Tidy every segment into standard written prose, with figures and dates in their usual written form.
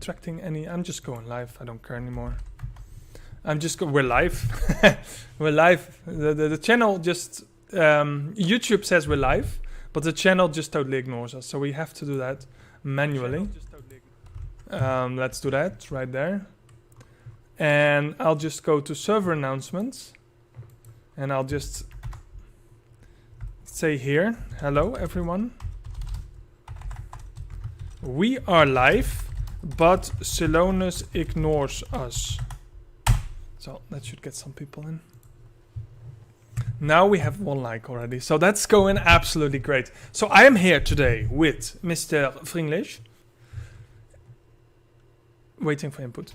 attracting any. I'm just going live. I don't care anymore. We're live. We're live. The channel just YouTube says we're live, but the channel just totally ignores us. So we have to do that manually. Let's do that right there. And I'll just go to server announcements, and I'll just say here, hello everyone. We are live, but Silonus ignores us. So that should get some people in. Now we have 1 like already, so that's going absolutely great. So I am here today with Mr. Fringlish, waiting for input.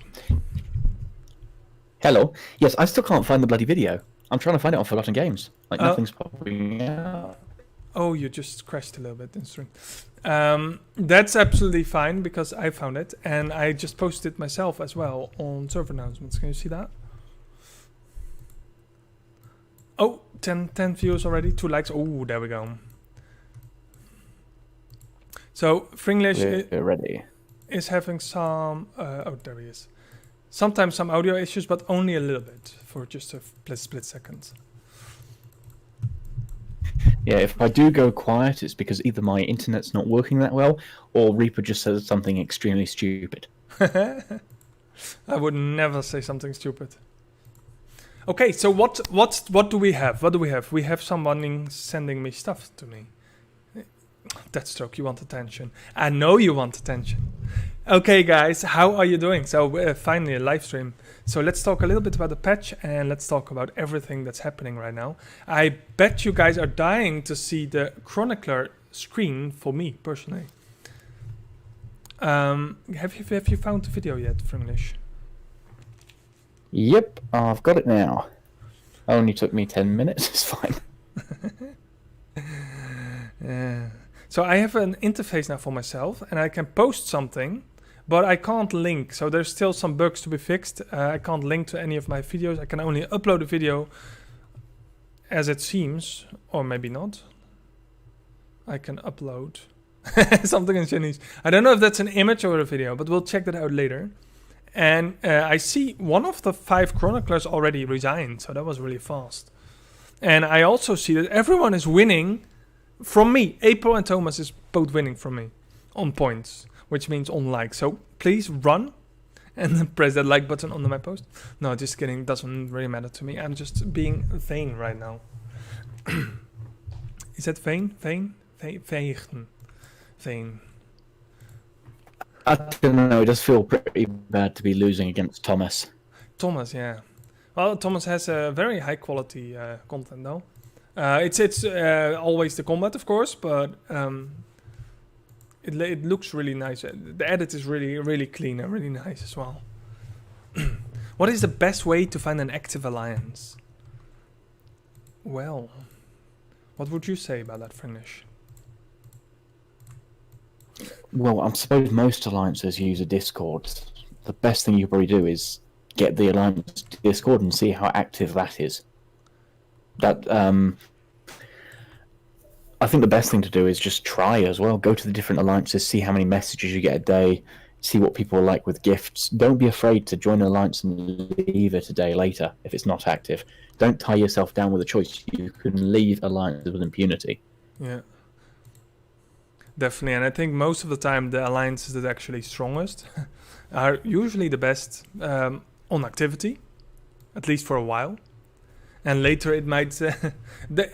Hello. Yes, I still can't find the bloody video. I'm trying to find it on Forgotten Games. Like nothing's popping out. Oh, you just crashed a little bit in stream. That's absolutely fine because I found it and I just posted it myself as well on server announcements. Can you see that? Oh, 10 views already, 2 likes. Oh, there we go. So Fringlish is having some. Oh, there he is. Sometimes some audio issues, but only a little bit for just a split second. Yeah, if I do go quiet, it's because either my internet's not working that well, or Reaper just says something extremely stupid. I would never say something stupid. Okay, so what do we have? What do we have? We have someone sending me stuff to me. Deathstroke, you want attention. I know you want attention. Okay, guys, how are you doing? So finally a live stream. So let's talk a little bit about the patch and let's talk about everything that's happening right now. I bet you guys are dying to see the Chronicler screen for me personally. Have you found the video yet, Fringlish? Yep, I've got it now. Only took me 10 minutes. It's fine. Yeah. So I have an interface now for myself, and I can post something, but I can't link. So there's still some bugs to be fixed. I can't link to any of my videos. I can only upload a video as it seems, or maybe not. I can upload something in Chinese. I don't know if that's an image or a video, but we'll check that out later. And I see one of the 5 chroniclers already resigned, so that was really fast. And I also see that everyone is winning from me. April and Thomas is both winning from me on points, which means on likes. So please run and press that like button under my post. No, just kidding. It doesn't really matter to me. I'm just being vain right now. Is that vain? Vain? Vain. I don't know, it does feel pretty bad to be losing against Thomas. Thomas, yeah. Well, Thomas has a very high quality content though. It's always the combat, of course, but it looks really nice. The edit is really clean and really nice as well. What is the best way to find an active alliance? Well, what would you say about that, Fringlish? Well, I suppose most alliances use a Discord. The best thing you probably do is get the alliance Discord and see how active that is. That I think the best thing to do is just try as well. Go to the different alliances, see how many messages you get a day, see what people like with gifts. Don't be afraid to join an alliance and leave it a day later if it's not active. Don't tie yourself down with a choice. You can leave alliances with impunity. Yeah. Definitely, and I think most of the time the alliances that are actually strongest are usually the best on activity, at least for a while. And later it might...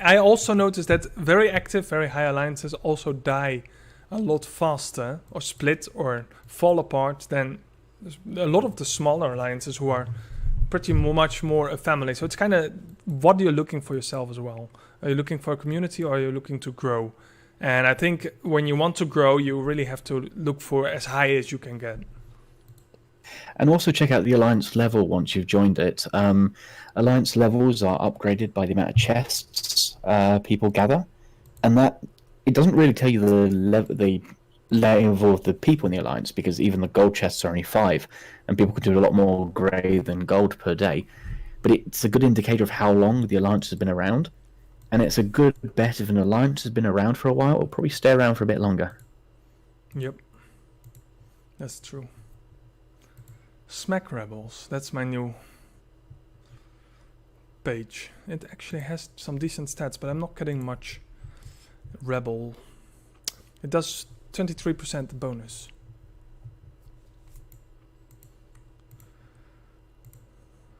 I also noticed that very active, very high alliances also die a lot faster, or split, or fall apart than a lot of the smaller alliances who are pretty much more a family. So it's kind of what you're looking for yourself as well. Are you looking for a community or are you looking to grow? And I think when you want to grow, you really have to look for as high as you can get. And also check out the alliance level once you've joined it. Alliance levels are upgraded by the amount of chests people gather, and that it doesn't really tell you the level of the people in the alliance, because even the gold chests are only 5, and people can do a lot more grey than gold per day. But it's a good indicator of how long the alliance has been around. And it's a good bet if an alliance has been around for a while, it'll probably stay around for a bit longer. Yep. That's true. Smack Rebels. That's my new page. It actually has some decent stats, but I'm not getting much rebel. It does 23% bonus.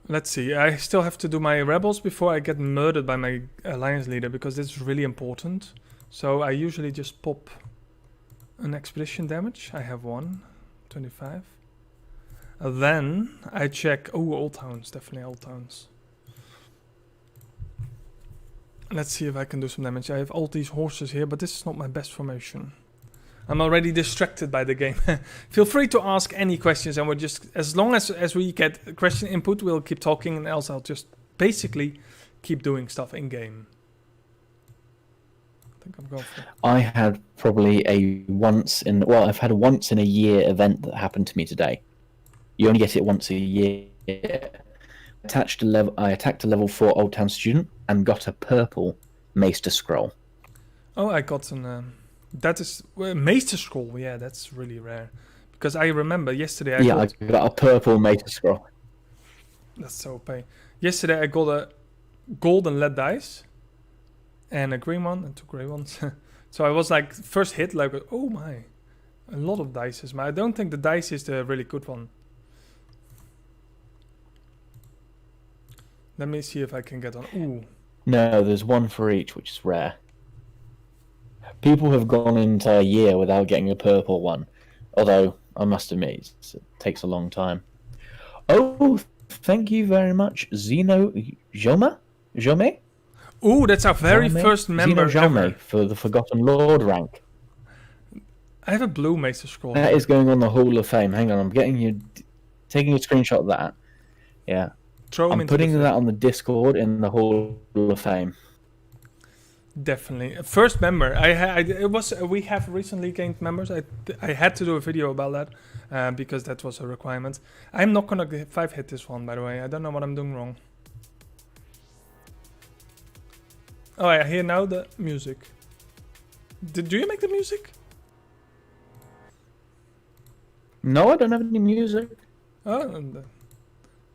Let's see. I still have to do my rebels before I get murdered by my alliance leader, because this is really important. So I usually just pop an expedition damage. I have 25. Then I check. Oh, old towns, definitely old towns. Let's see if I can do some damage. I have all these horses here, but this is not my best formation. I'm already distracted by the game. Feel free to ask any questions, and we'll just, as long as we get question input, we'll keep talking, and else I'll just basically keep doing stuff in game. I think I'm going for. I had probably I've had a once in a year event that happened to me today. You only get it once a year. I attacked a level 4 Old Town student and got a purple Maester scroll. Oh, I got an. That is Maester scroll. Yeah, that's really rare. Because I remember yesterday. I got a purple Maester scroll. That's so OP. Yesterday I got a golden lead dice and a green one and 2 grey ones. So I was like first hit like, oh my, a lot of dices. But I don't think the dice is the really good one. Let me see if I can get on. Ooh. No, there's one for each, which is rare. People have gone into a year without getting a purple one. Although, I must admit, it takes a long time. Oh, thank you very much, Zeno Jome? Ooh, that's our very first member Zeno Jome ever. for the Forgotten Lord rank. I have a blue Maester scroll. That is going on the Hall of Fame. Hang on, I'm taking a screenshot of that. Yeah. I'm putting that on the Discord in the Hall of Fame. Definitely, first member. We have recently gained members. I had to do a video about that because that was a requirement. I'm not gonna 5-hit this one, by the way. I don't know what I'm doing wrong. Oh, I hear now the music. Do you make the music? No, I don't have any music. Oh,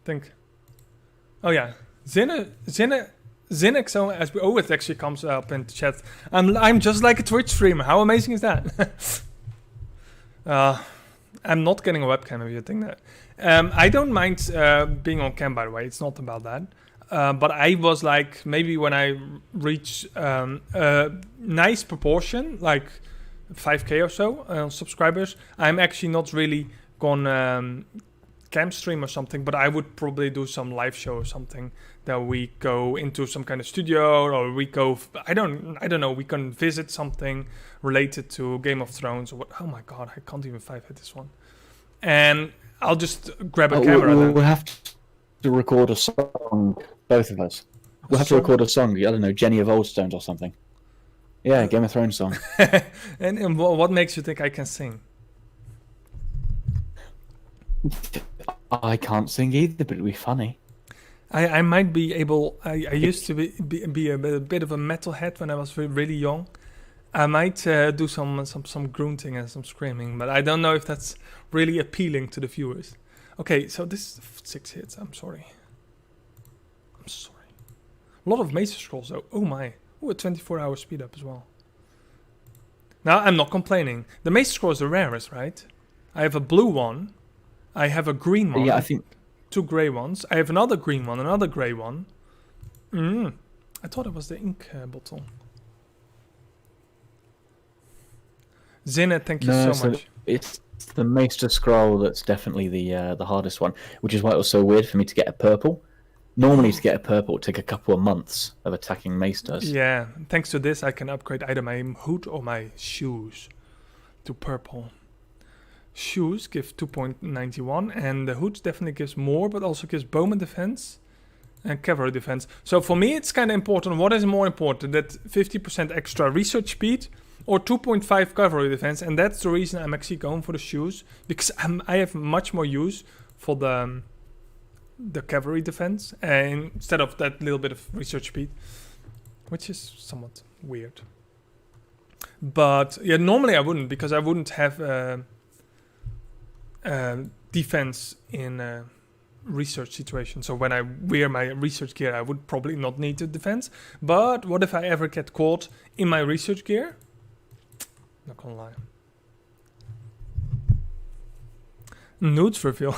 think. Oh yeah, Zinexo, it actually comes up in the chat. I'm just like a Twitch streamer. How amazing is that? I'm not getting a webcam if you think that. I don't mind being on cam, by the way. It's not about that. But I was like, maybe when I reach a nice proportion, like 5k or so subscribers, I'm actually not really gonna cam stream or something, but I would probably do some live show or something that we go into some kind of studio, or we go, I don't know, we can visit something related to Game of Thrones or what. Oh my god, I can't even 5-hit this one. And I'll just grab a camera. We'll have to record a song, both of us. We'll have to record a song, I don't know, Jenny of Oldstones or something. Yeah, Game of Thrones song. and what makes you think I can sing? I can't sing either, but it'd be funny. I might be able. I used to be a bit of a metalhead when I was really young. I might do some grunting and some screaming, but I don't know if that's really appealing to the viewers. Okay, so this is 6 hits. I'm sorry. A lot of Maester scrolls though. Oh my. Ooh, a 24-hour speed up as well. Now I'm not complaining. The Maester scroll is the rarest, right? I have a blue one. I have a green one. Yeah, I think 2 grey ones. I have another green one, another grey one. I thought it was the ink bottle. Zina, thank you so much. It's the Maester scroll that's definitely the hardest one, which is why it was so weird for me to get a purple. Normally, to get a purple, it would take a couple of months of attacking Maesters. Yeah, thanks to this, I can upgrade either my hood or my shoes to purple. Shoes give 2.91, and the hood definitely gives more, but also gives bowman defense and cavalry defense. So for me, it's kind of important. What is more important, that 50% extra research speed or 2.5 cavalry defense? And that's the reason I'm actually going for the shoes, because I have much more use for the cavalry defense instead of that little bit of research speed, which is somewhat weird. But yeah, normally I wouldn't, because I wouldn't have defense in a research situation. So when I wear my research gear, I would probably not need the defense. But what if I ever get caught in my research gear? Not gonna lie. Nudes reveal.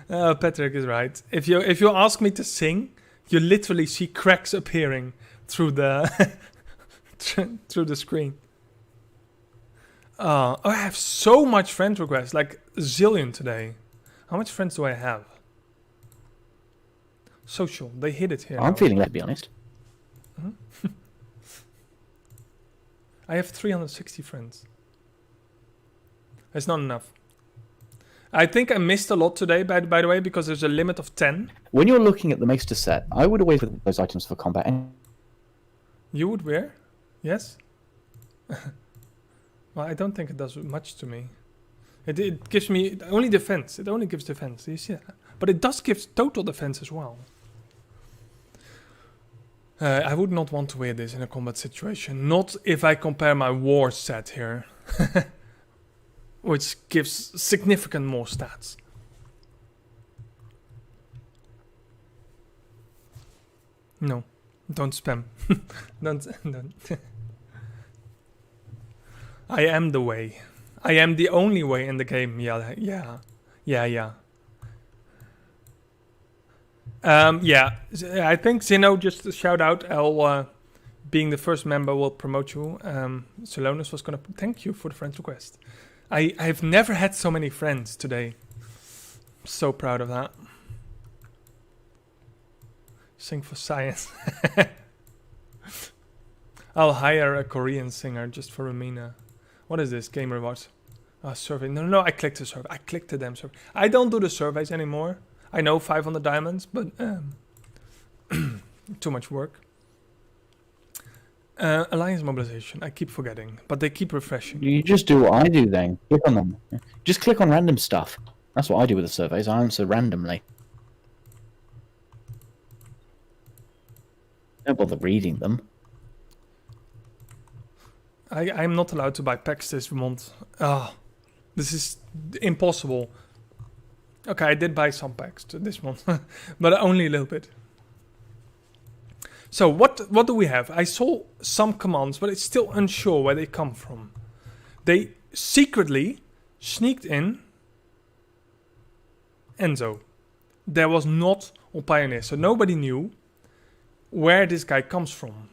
Patrick is right. If you ask me to sing, you literally see cracks appearing through the through the screen. I have so much friend requests, like a zillion today. How much friends do I have? Social, they hit it here. I'm now. feeling, let's be honest. I have 360 friends. That's not enough. I think I missed a lot today, by the way, because there's a limit of 10. When you're looking at the Maester set, I would always look at those items for combat. You would wear? Yes? Well, I don't think it does much to me. It gives me only defense. It only gives defense. You see that? But it does give total defense as well. I would not want to wear this in a combat situation. Not if I compare my war set here. Which gives significant more stats. No. Don't spam. don't. I am the way. I am the only way in the game. Yeah. I think Zeno, just a shout out. Being the first member will promote you. Solonis was gonna thank you for the friend request. I've never had so many friends today. So proud of that. Sing for science. I'll hire a Korean singer just for Romina. What is this? Game rewards. Survey. No, I clicked the survey. I clicked the damn survey. I don't do the surveys anymore. I know 500 diamonds, but too much work. Alliance mobilization. I keep forgetting, but they keep refreshing. You just do what I do then. Click on them. Just click on random stuff. That's what I do with the surveys. I answer randomly. Don't bother reading them. I'm not allowed to buy packs this month. This is impossible. Okay, I did buy some packs this month, but only a little bit. So what do we have? I saw some commands, but it's still unsure where they come from. They secretly sneaked in Enzo. There was not on Pioneer, so nobody knew where this guy comes from.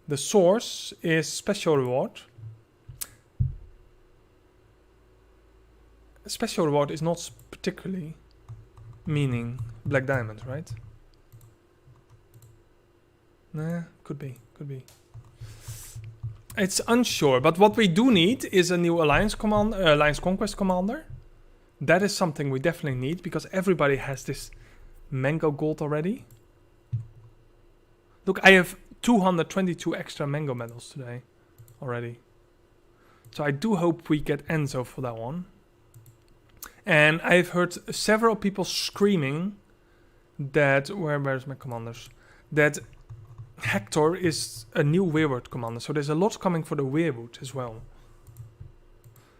The source is special reward. Special reward is not particularly meaning black diamond, right? Nah, could be. It's unsure, but what we do need is a new Alliance Conquest commander. That is something we definitely need because everybody has this mango gold already. Look, I have 222 extra mango medals today already. So I do hope we get Enzo for that one. And I've heard several people screaming that where's my commanders? That Hector is a new Weirwood commander, so there's a lot coming for the Weirwood as well.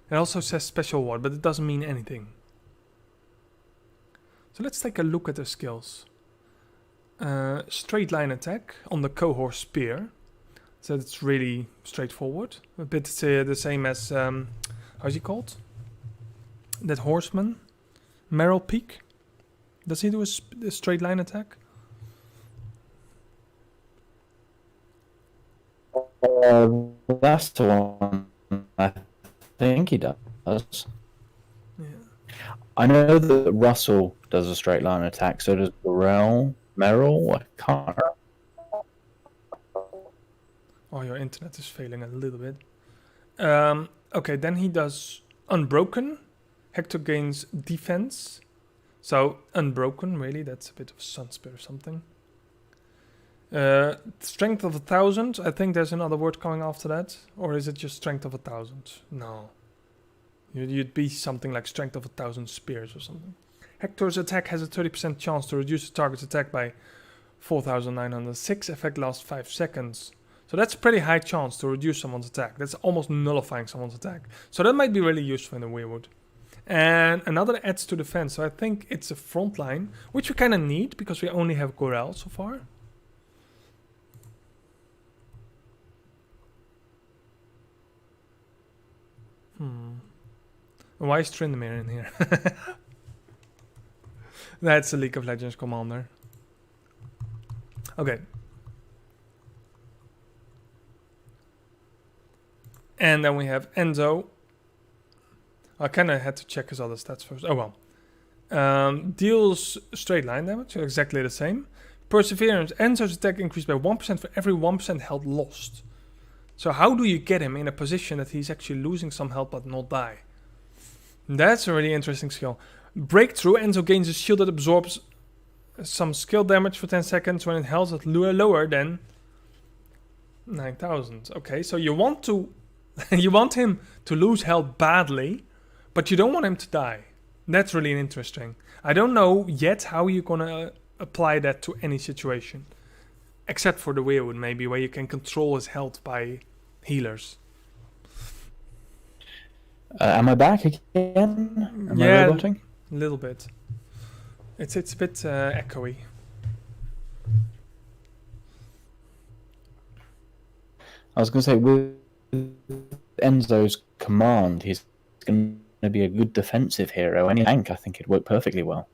It also says special ward, but it doesn't mean anything. So let's take a look at the skills. Straight line attack on the cohort spear. So it's really straightforward. A bit the same as, how's he called? That horseman? Merrill Peak? Does he do a straight line attack? That's the one I think he does. Yeah. I know that Russell does a straight line attack, so does Merrill, I can't remember. Oh, your internet is failing a little bit. Okay, then he does Unbroken. Hector gains defense. So, Unbroken, really, that's a bit of Sunspear or something. Strength of 1,000. I think there's another word coming after that. Or is it just strength of 1,000? No. You'd be something like strength of 1,000 spears or something. Hector's attack has a 30% chance to reduce the target's attack by 4,906. Effect lasts 5 seconds. So that's a pretty high chance to reduce someone's attack. That's almost nullifying someone's attack. So that might be really useful in the Weirwood. And another adds to defense. So I think it's a front line, which we kind of need because we only have Gorel so far. Why is Trindamir in here? That's a League of Legends commander. Okay. And then we have Enzo. I kind of had to check his other stats first. Oh well. Deals straight line damage, exactly the same. Perseverance. Enzo's attack increased by 1% for every 1% health lost. So how do you get him in a position that he's actually losing some health but not die? That's a really interesting skill. Breakthrough. Enzo gains a shield that absorbs some skill damage for 10 seconds when it health at lower than 9,000. Okay, so you want to you want him to lose health badly, but you don't want him to die. That's really interesting. I don't know yet how you're gonna apply that to any situation, except for the Weirwood maybe, where you can control his health by healers. Am I back again? Am I roboting? A little bit. It's a bit echoey. I was going to say, with Enzo's command, he's going to be a good defensive hero. Any tank, I think, it'd work perfectly well.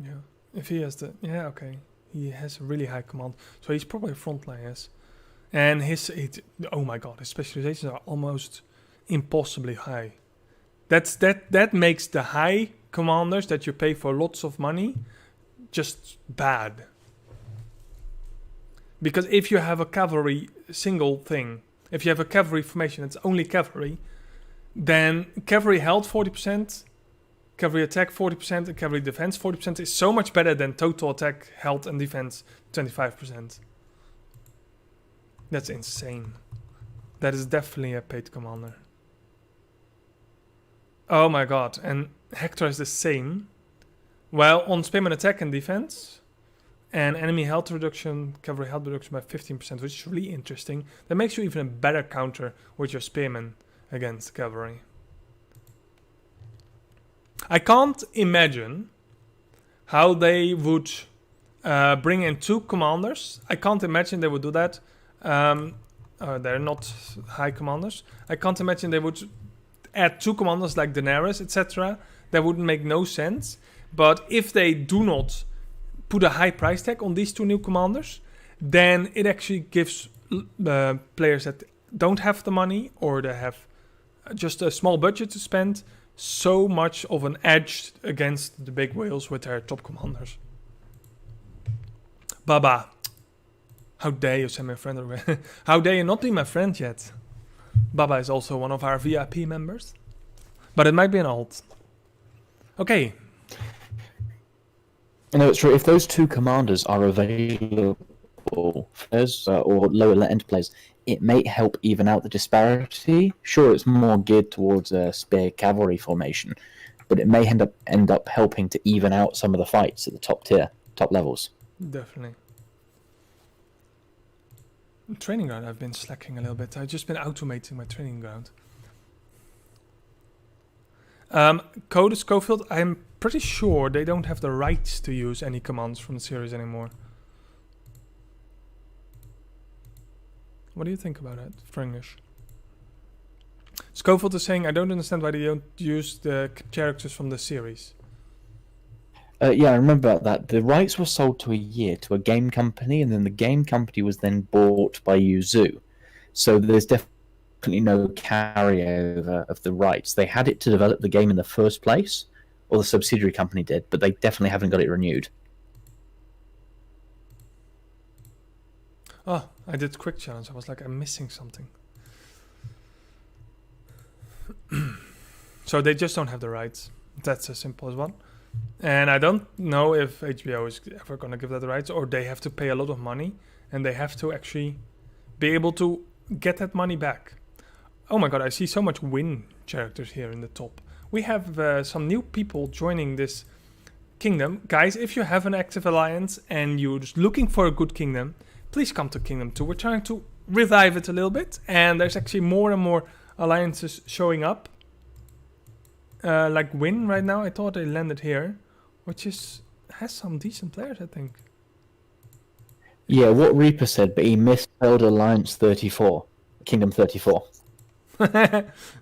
Yeah, if he has the... Yeah, okay. He has a really high command. So he's probably a frontline, yes. And oh my god, his specializations are almost impossibly high. That makes the high commanders that you pay for lots of money just bad. Because if you have a cavalry single thing, if you have a cavalry formation that's only cavalry, then cavalry health 40%, cavalry attack 40%, and cavalry defense 40% is so much better than total attack, health, and defense 25%. That's insane. That is definitely a paid commander. Oh my god, and Hector is the same. Well, on spearman attack and defense, and enemy health reduction, cavalry health reduction by 15%, which is really interesting. That makes you even a better counter with your spearmen against cavalry. I can't imagine how they would bring in 2 commanders. I can't imagine they would do that. They're not high commanders. I can't imagine they would add 2 commanders like Daenerys, etc. That wouldn't make no sense. But if they do not put a high price tag on these 2 new commanders, then it actually gives players that don't have the money or they have just a small budget to spend so much of an edge against the big whales with their top commanders. Baba, how dare you send my friend away? How dare you not be my friend yet? Baba is also one of our VIP members, but it might be an alt. Okay. No, it's true. If those 2 commanders are available for players or lower end players, it may help even out the disparity. Sure, it's more geared towards a spear cavalry formation, but it may end up helping to even out some of the fights at the top levels. Definitely. Training ground, I've been slacking a little bit. I've just been automating my training ground. Code Schofield, I'm pretty sure they don't have the rights to use any commands from the series anymore. What do you think about that, Fringlish? Schofield is saying, I don't understand why they don't use the characters from the series. Yeah, I remember about that. The rights were sold to a game company, and then the game company was then bought by Yuzu. So there's definitely no carryover of the rights. They had it to develop the game in the first place, or the subsidiary company did, but they definitely haven't got it renewed. Oh, I did quick challenge. I was like, I'm missing something. So they just don't have the rights. That's as simple as one. And I don't know if HBO is ever going to give that the rights, or they have to pay a lot of money and they have to actually be able to get that money back. Oh my god, I see so much win characters here in the top. We have some new people joining this kingdom. Guys, if you have an active alliance and you're just looking for a good kingdom, please come to Kingdom 2. We're trying to revive it a little bit, and there's actually more and more alliances showing up. Like Win right now, I thought they landed here, which has some decent players, I think. Yeah, what Reaper said, but he misspelled Alliance 34, Kingdom 34.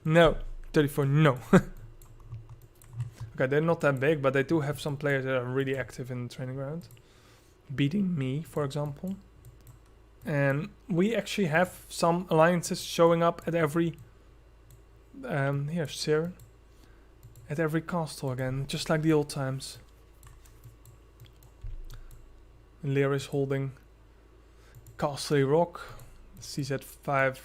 No, 34, no. Okay, they're not that big, but they do have some players that are really active in the training ground. Beating me, for example. And we actually have some alliances showing up at every... here's Sir. At every castle again, just like the old times. Lear is holding Castle Rock. CZ5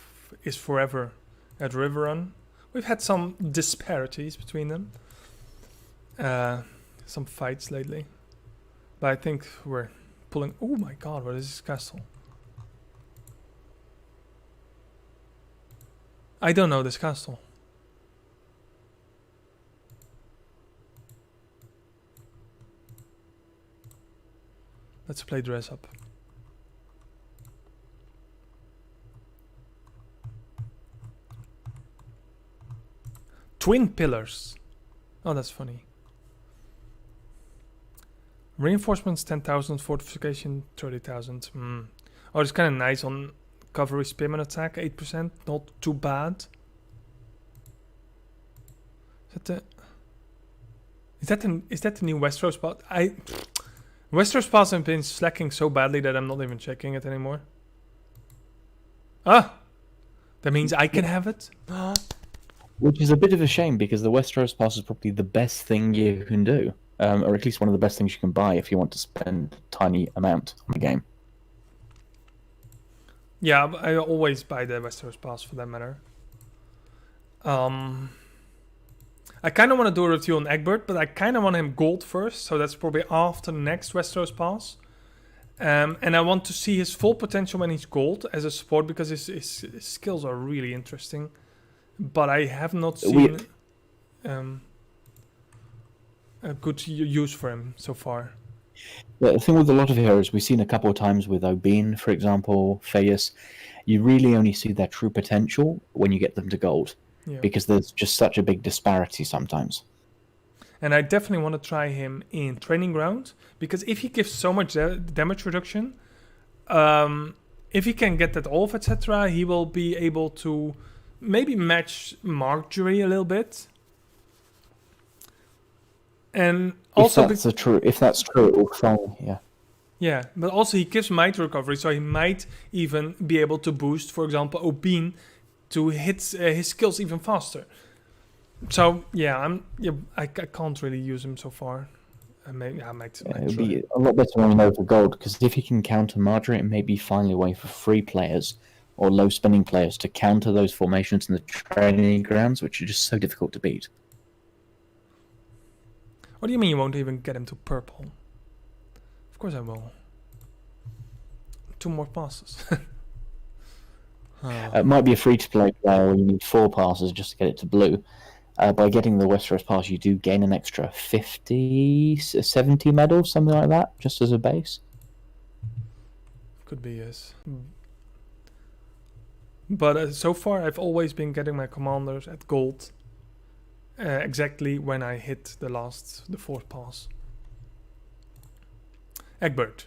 is forever at Riverrun. We've had some disparities between them. Some fights lately. But I think we're pulling... Oh my god, what is this castle? I don't know this castle. Let's play dress up. Twin pillars. Oh, that's funny. Reinforcements 10,000, fortification 30,000. Oh, it's kind of nice on cavalry spearman attack, 8%. Not too bad. Is that the new Westeros pass? Westeros pass have been slacking so badly that I'm not even checking it anymore. Ah! That means I can have it? Which is a bit of a shame, because the Westeros pass is probably the best thing you can do. Or at least one of the best things you can buy if you want to spend a tiny amount on the game. Yeah, I always buy the Westeros pass for that matter. I kind of want to do a review on Egbert, but I kind of want him gold first, so that's probably after the next Westeros pass. And I want to see his full potential when he's gold as a support, because his skills are really interesting. But I have not seen a good use for him so far. Yeah, the thing with a lot of heroes, we've seen a couple of times with Obene, for example, Phaeus, you really only see their true potential when you get them to gold. Yeah. Because there's just such a big disparity sometimes. And I definitely want to try him in Training Ground, because if he gives so much damage reduction, if he can get that off, etc., he will be able to maybe match Marjorie a little bit. And also, if that's true, it will fall, yeah. Yeah, but also he gives might recovery, so he might even be able to boost, for example, Obene to hit his skills even faster. So yeah, I can't really use him so far. I might it'll be a lot better when we know for gold, because if he can counter Marjorie, it may be finally a way for free players or low spending players to counter those formations in the training grounds, which are just so difficult to beat. What do you mean you won't even get him to purple? Of course I will. 2 more passes. It might be a free-to-play player where you need 4 passes just to get it to blue. By getting the Westeros pass, you do gain an extra 50, 70 medals, something like that, just as a base. Could be, yes. But so far, I've always been getting my commanders at gold. Exactly when I hit the 4th pass. Egbert.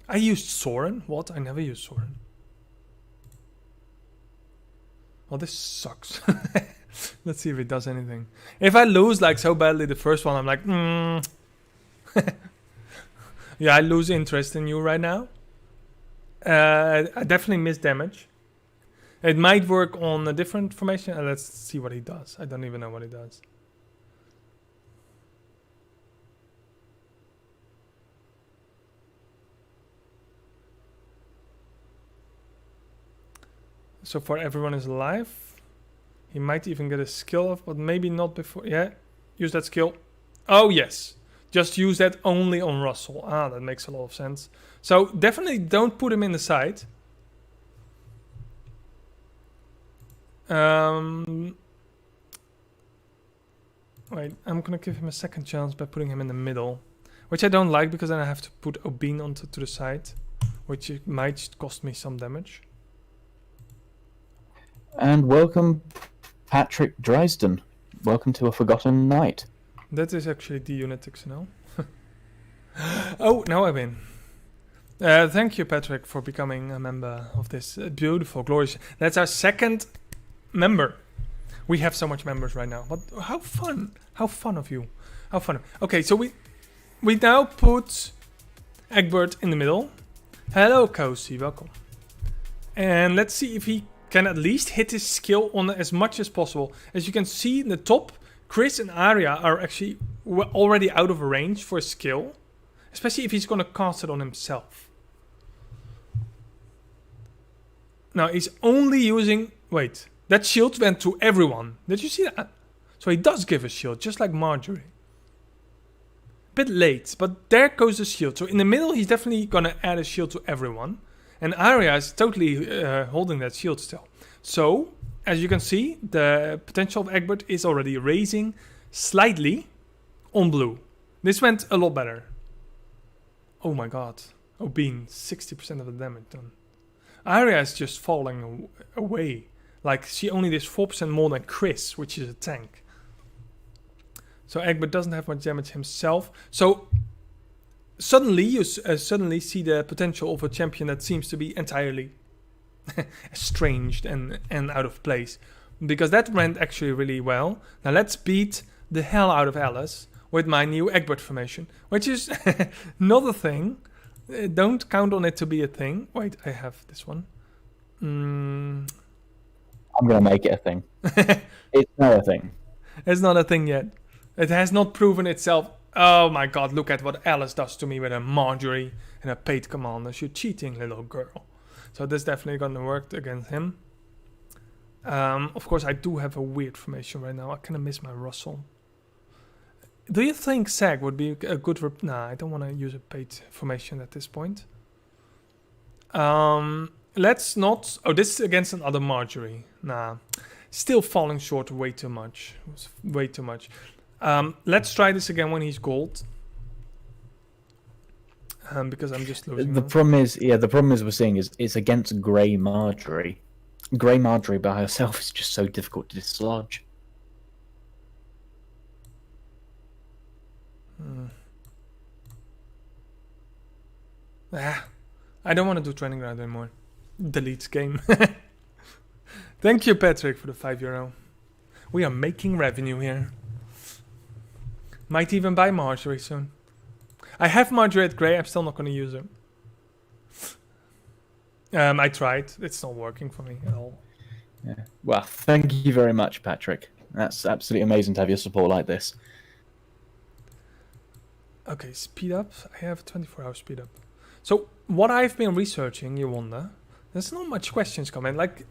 I used Soren? What? I never used Soren. Well, this sucks. Let's see if it does anything. If I lose like so badly the first one, I'm like, Yeah, I lose interest in you right now. I definitely miss damage. It might work on a different formation. Let's see what he does. I don't even know what he does. So far everyone is alive. He might even get a skill off, but maybe not before. Yeah, use that skill. Oh yes, just use that only on Russell. Ah, that makes a lot of sense. So definitely don't put him in the side. Wait, I'm gonna give him a second chance by putting him in the middle, which I don't like because then I have to put Obene onto the side. which might cost me some damage. And welcome, Patrick Dresden. Welcome to a Forgotten Night. That is actually the unit XNL. Oh, now I win. Thank you, Patrick, for becoming a member of this beautiful, glorious... That's our second member. We have so much members right now. But how fun. How fun of you. How fun. Okay, so we now put Egbert in the middle. Hello, Cozy. Welcome. And let's see if he can at least hit his skill on as much as possible. As you can see in the top, Chris and Arya are actually already out of range for a skill. Especially if he's going to cast it on himself. Now, he's only using... Wait. That shield went to everyone. Did you see that? So he does give a shield, just like Marjorie. Bit late, but there goes the shield. So in the middle, he's definitely going to add a shield to everyone. And Arya is totally holding that shield still. So, as you can see, the potential of Egbert is already raising slightly on blue. This went a lot better. Oh my god. Oh, Bean, 60% of the damage done. Arya is just falling away. Like, she only does 4% more than Chris, which is a tank. So Egbert doesn't have much damage himself. So suddenly you suddenly see the potential of a champion that seems to be entirely estranged and out of place. Because that went actually really well. Now let's beat the hell out of Alice with my new Egbert formation. Which is not a thing. Don't count on it to be a thing. Wait, I have this one. I'm going to make it a thing. It's not a thing. It's not a thing yet. It has not proven itself. Oh my god, look at what Alice does to me with a Marjorie and a paid commander. You're cheating, little girl. So this definitely going to work against him. Of course, I do have a weird formation right now. I kind of miss my Russell. Do you think Sag would be a good... Nah, I don't want to use a paid formation at this point. Let's not... Oh, this is against another Marjorie. Nah. Still falling short way too much. Way too much. Let's try this again when he's gold. Because I'm just losing. The problem is we're seeing is it's against Grey Marjorie. Grey Marjorie by herself is just so difficult to dislodge. I don't want to do training ground anymore. Delete game. Thank you, Patrick, for the €5. We are making revenue here. Might even buy Marjorie soon. I have Marjorie at Grey. I'm still not going to use her. I tried. It's not working for me at all. Yeah. Well, thank you very much, Patrick. That's absolutely amazing to have your support like this. Okay, speed up. I have 24-hour speed up. So, what I've been researching, you wonder, there's not much questions coming. Like,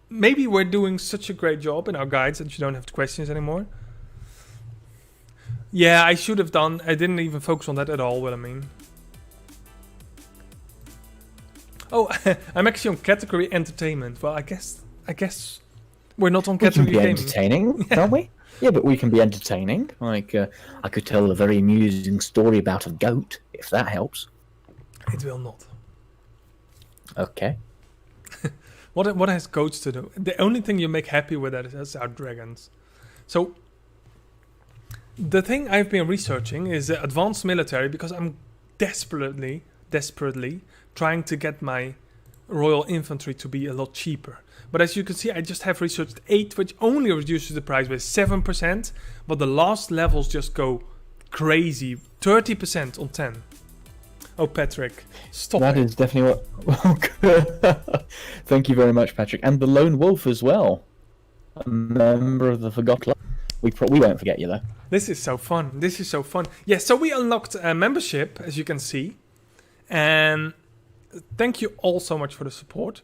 maybe we're doing such a great job in our guides that you don't have questions anymore. Yeah, I should have done. I didn't even focus on that at all, what I mean. Oh, I'm actually on category entertainment. Well, I guess we're not on category gaming. We can be gaming. entertaining, can't we? Yeah, but we can be entertaining. Like, I could tell a very amusing story about a goat, if that helps. It will not. Okay. What has goats to do? The only thing you make happy with that is our dragons. So, the thing I've been researching is advanced military because I'm desperately trying to get my royal infantry to be a lot cheaper. But as you can see, I just have researched 8, which only reduces the price by 7%. But the last levels just go crazy. 30% on 10. Oh, Patrick, stop That it. is definitely what... Thank you very much, Patrick. And the Lone Wolf as well. A member of the Forgotten Club. We won't forget you, though. This is so fun. This is so fun. Yeah, so we unlocked a membership, as you can see. And thank you all so much for the support.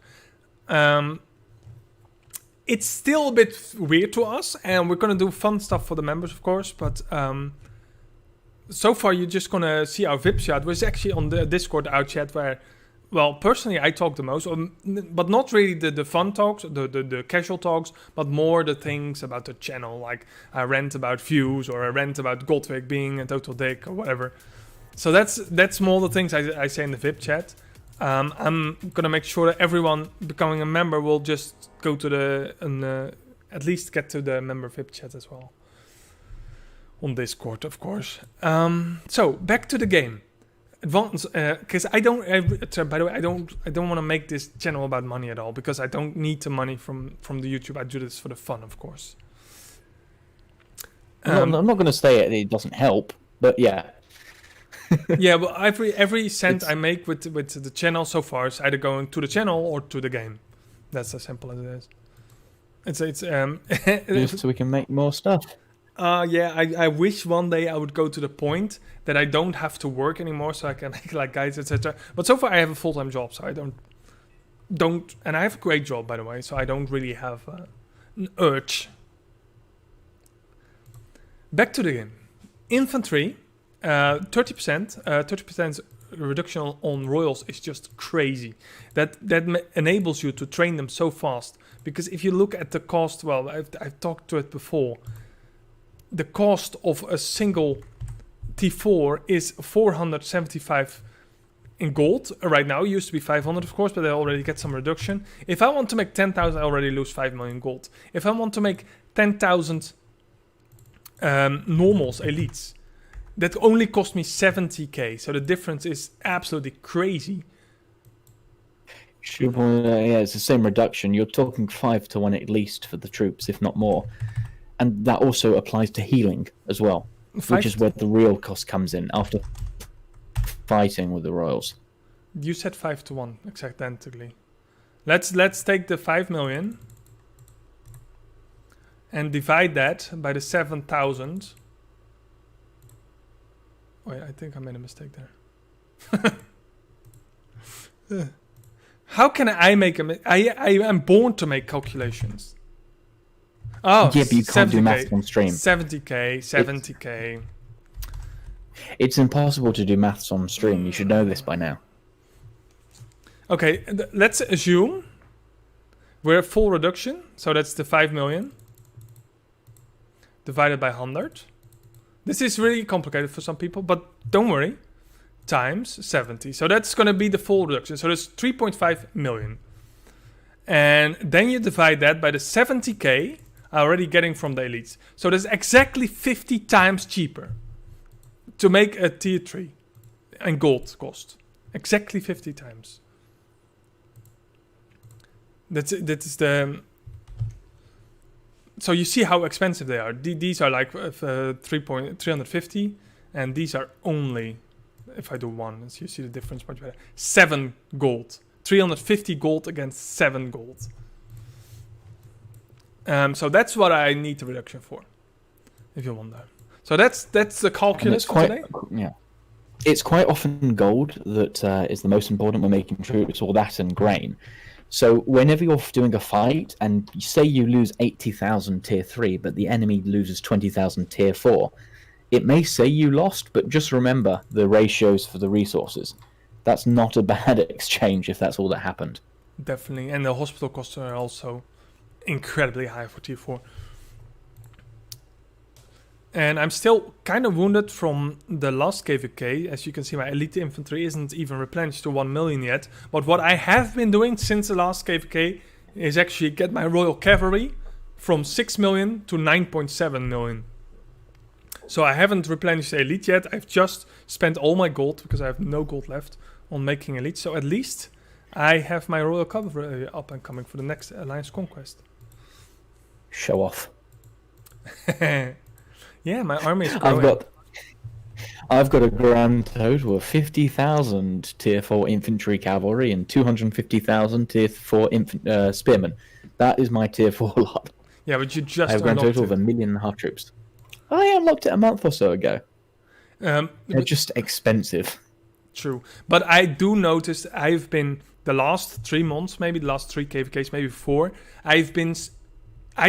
It's still a bit weird to us, and we're going to do fun stuff for the members, of course, but so far you're just going to see our VIP chat, which is actually on the Discord our chat where, well, personally I talk the most, but not really the fun talks, the casual talks, but more the things about the channel, like I rant about views, or I rant about Godwig being a total dick, or whatever. So that's more the things I say in the VIP chat. I'm gonna make sure that everyone becoming a member will just go to at least get to the member VIP chat as well on Discord, of course. So back to the game. Advance, because by the way, I don't want to make this channel about money at all, because I don't need the money from the YouTube. I do this for the fun, of course. I'm not going to say it doesn't help, but yeah. Yeah, well, every cent I make with the channel so far is either going to the channel or to the game. That's as simple as it is. Just so we can make more stuff. Yeah, I wish one day I would go to the point that I don't have to work anymore, so I can make like guides, etc. But so far I have a full-time job, so I don't, and I have a great job, by the way, so I don't really have an urge. Back to the game. Infantry, 30%. 30% reduction on royals is just crazy. That enables you to train them so fast. Because if you look at the cost, well, I've talked to it before. The cost of a single T4 is 475 in gold right now. It used to be 500, of course, but I already get some reduction. If I want to make 10,000, I already lose 5 million gold. If I want to make 10,000 normals, elites, that only cost me 70k. So the difference is absolutely crazy. Yeah, it's the same reduction. You're talking 5 to 1 at least for the troops, if not more. And that also applies to healing as well, which is where the real cost comes in after fighting with the royals. You said 5 to 1, exactly. Let's take the 5 million and divide that by the 7,000. Wait, I think I made a mistake there. How can I make I am born to make calculations. Oh, yeah, but you can't do maths on stream. 70k. It's impossible to do maths on stream. You should know this by now. Okay, let's assume we're at full reduction. So that's the 5 million divided by 100. This is really complicated for some people, but don't worry. Times 70. So that's going to be the full reduction. So that's 3.5 million. And then you divide that by the 70k already getting from the elites. So that's exactly 50 times cheaper to make a tier 3 and gold cost. Exactly 50 times. That is the... So you see how expensive they are. These are like 350, and these are only, if I do one, so you see the difference much better. 7 gold. 350 gold against 7 gold. So that's what I need the reduction for, if you wonder. So that's the calculus for today. Yeah, it's quite often gold that is the most important when making troops, or that and grain. So whenever you're doing a fight, and say you lose 80,000 tier 3, but the enemy loses 20,000 tier 4, it may say you lost, but just remember the ratios for the resources. That's not a bad exchange if that's all that happened. Definitely, and the hospital costs are also incredibly high for tier 4. And I'm still kind of wounded from the last KVK. As you can see, my elite infantry isn't even replenished to 1 million yet. But what I have been doing since the last KVK is actually get my royal cavalry from 6 million to 9.7 million. So I haven't replenished the elite yet. I've just spent all my gold, because I have no gold left, on making elite. So at least I have my royal cavalry up and coming for the next Alliance conquest. Show off. Yeah, my army is growing. I've got a grand total of 50,000 tier 4 infantry cavalry and 250,000 tier 4 spearmen. That is my tier 4 lot. Yeah, but you just I have a grand total of 1.5 million troops. I unlocked it a month or so ago. They're just expensive. True. But I do notice I've been, the last 3 months, maybe the last 3 KVKs, maybe 4, I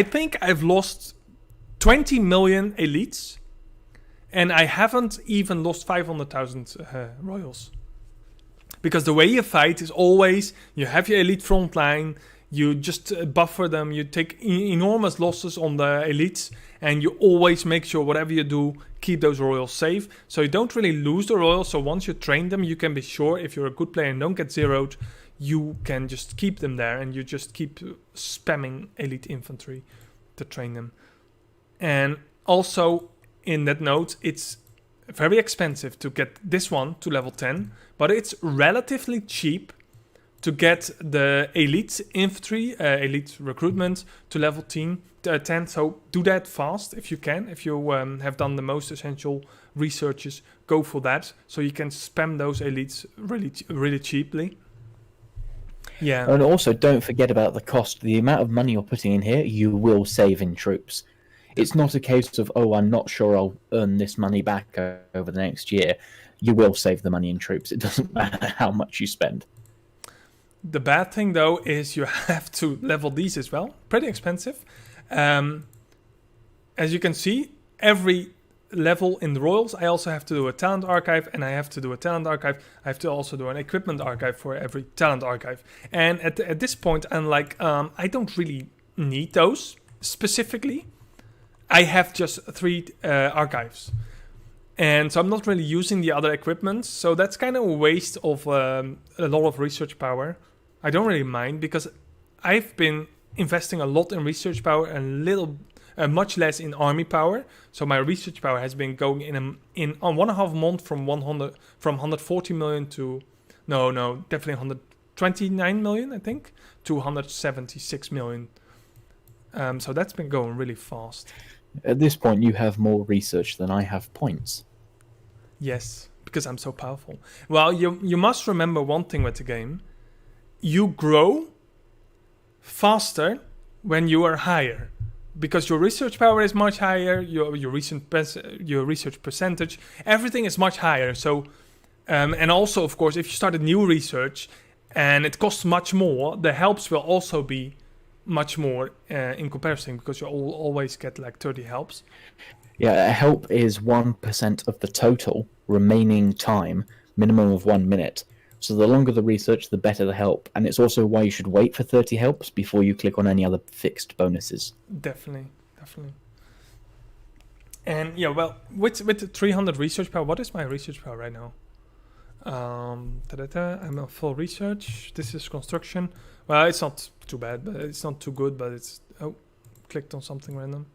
think I've lost 20 million elites, and I haven't even lost 500,000 royals. Because the way you fight is always, you have your elite front line, You just buffer them. You take enormous losses on the elites, and you always make sure whatever you do, keep those royals safe. So you don't really lose the royals. So once you train them, you can be sure if you're a good player and don't get zeroed, you can just keep them there, and you just keep spamming elite infantry to train them. And also, in that note, it's very expensive to get this one to level 10, but it's relatively cheap to get the elite infantry, elite recruitment to level 10. So do that fast if you can. If you have done the most essential researches, go for that. So you can spam those elites really cheaply. Yeah. And also, don't forget about the cost. The amount of money you're putting in here, you will save in troops. It's not a case of, oh, I'm not sure I'll earn this money back over the next year. You will save the money in troops. It doesn't matter how much you spend. The bad thing, though, is you have to level these as well. Pretty expensive. As you can see, every level in the Royals, I also have to do a talent archive, and I have to do a talent archive. I have to also do an equipment archive for every talent archive. And at this point, I'm like, I don't really need those specifically. I have just 3 archives. And so I'm not really using the other equipment. So that's kind of a waste of a lot of research power. I don't really mind because I've been investing a lot in research power and much less in army power. So my research power has been going in 1.5 months from 140 million to definitely 129 million, I think, to 176 million. So that's been going really fast. At this point, you have more research than I have points. Yes, because I'm so powerful. Well, you must remember one thing with the game. You grow faster when you are higher, because your research power is much higher, your research percentage, everything is much higher. So, and also, of course, if you start a new research and it costs much more, the helps will also be much more in comparison, because you always get like 30 helps. Yeah, a help is 1% of the total remaining time, minimum of 1 minute. So the longer the research, the better the help. And it's also why you should wait for 30 helps before you click on any other fixed bonuses. Definitely. And yeah, well, with 300 research power, what is my research power right now? I'm a full research. This is construction. Well, it's not too bad, but it's not too good, but it's... Oh, clicked on something random.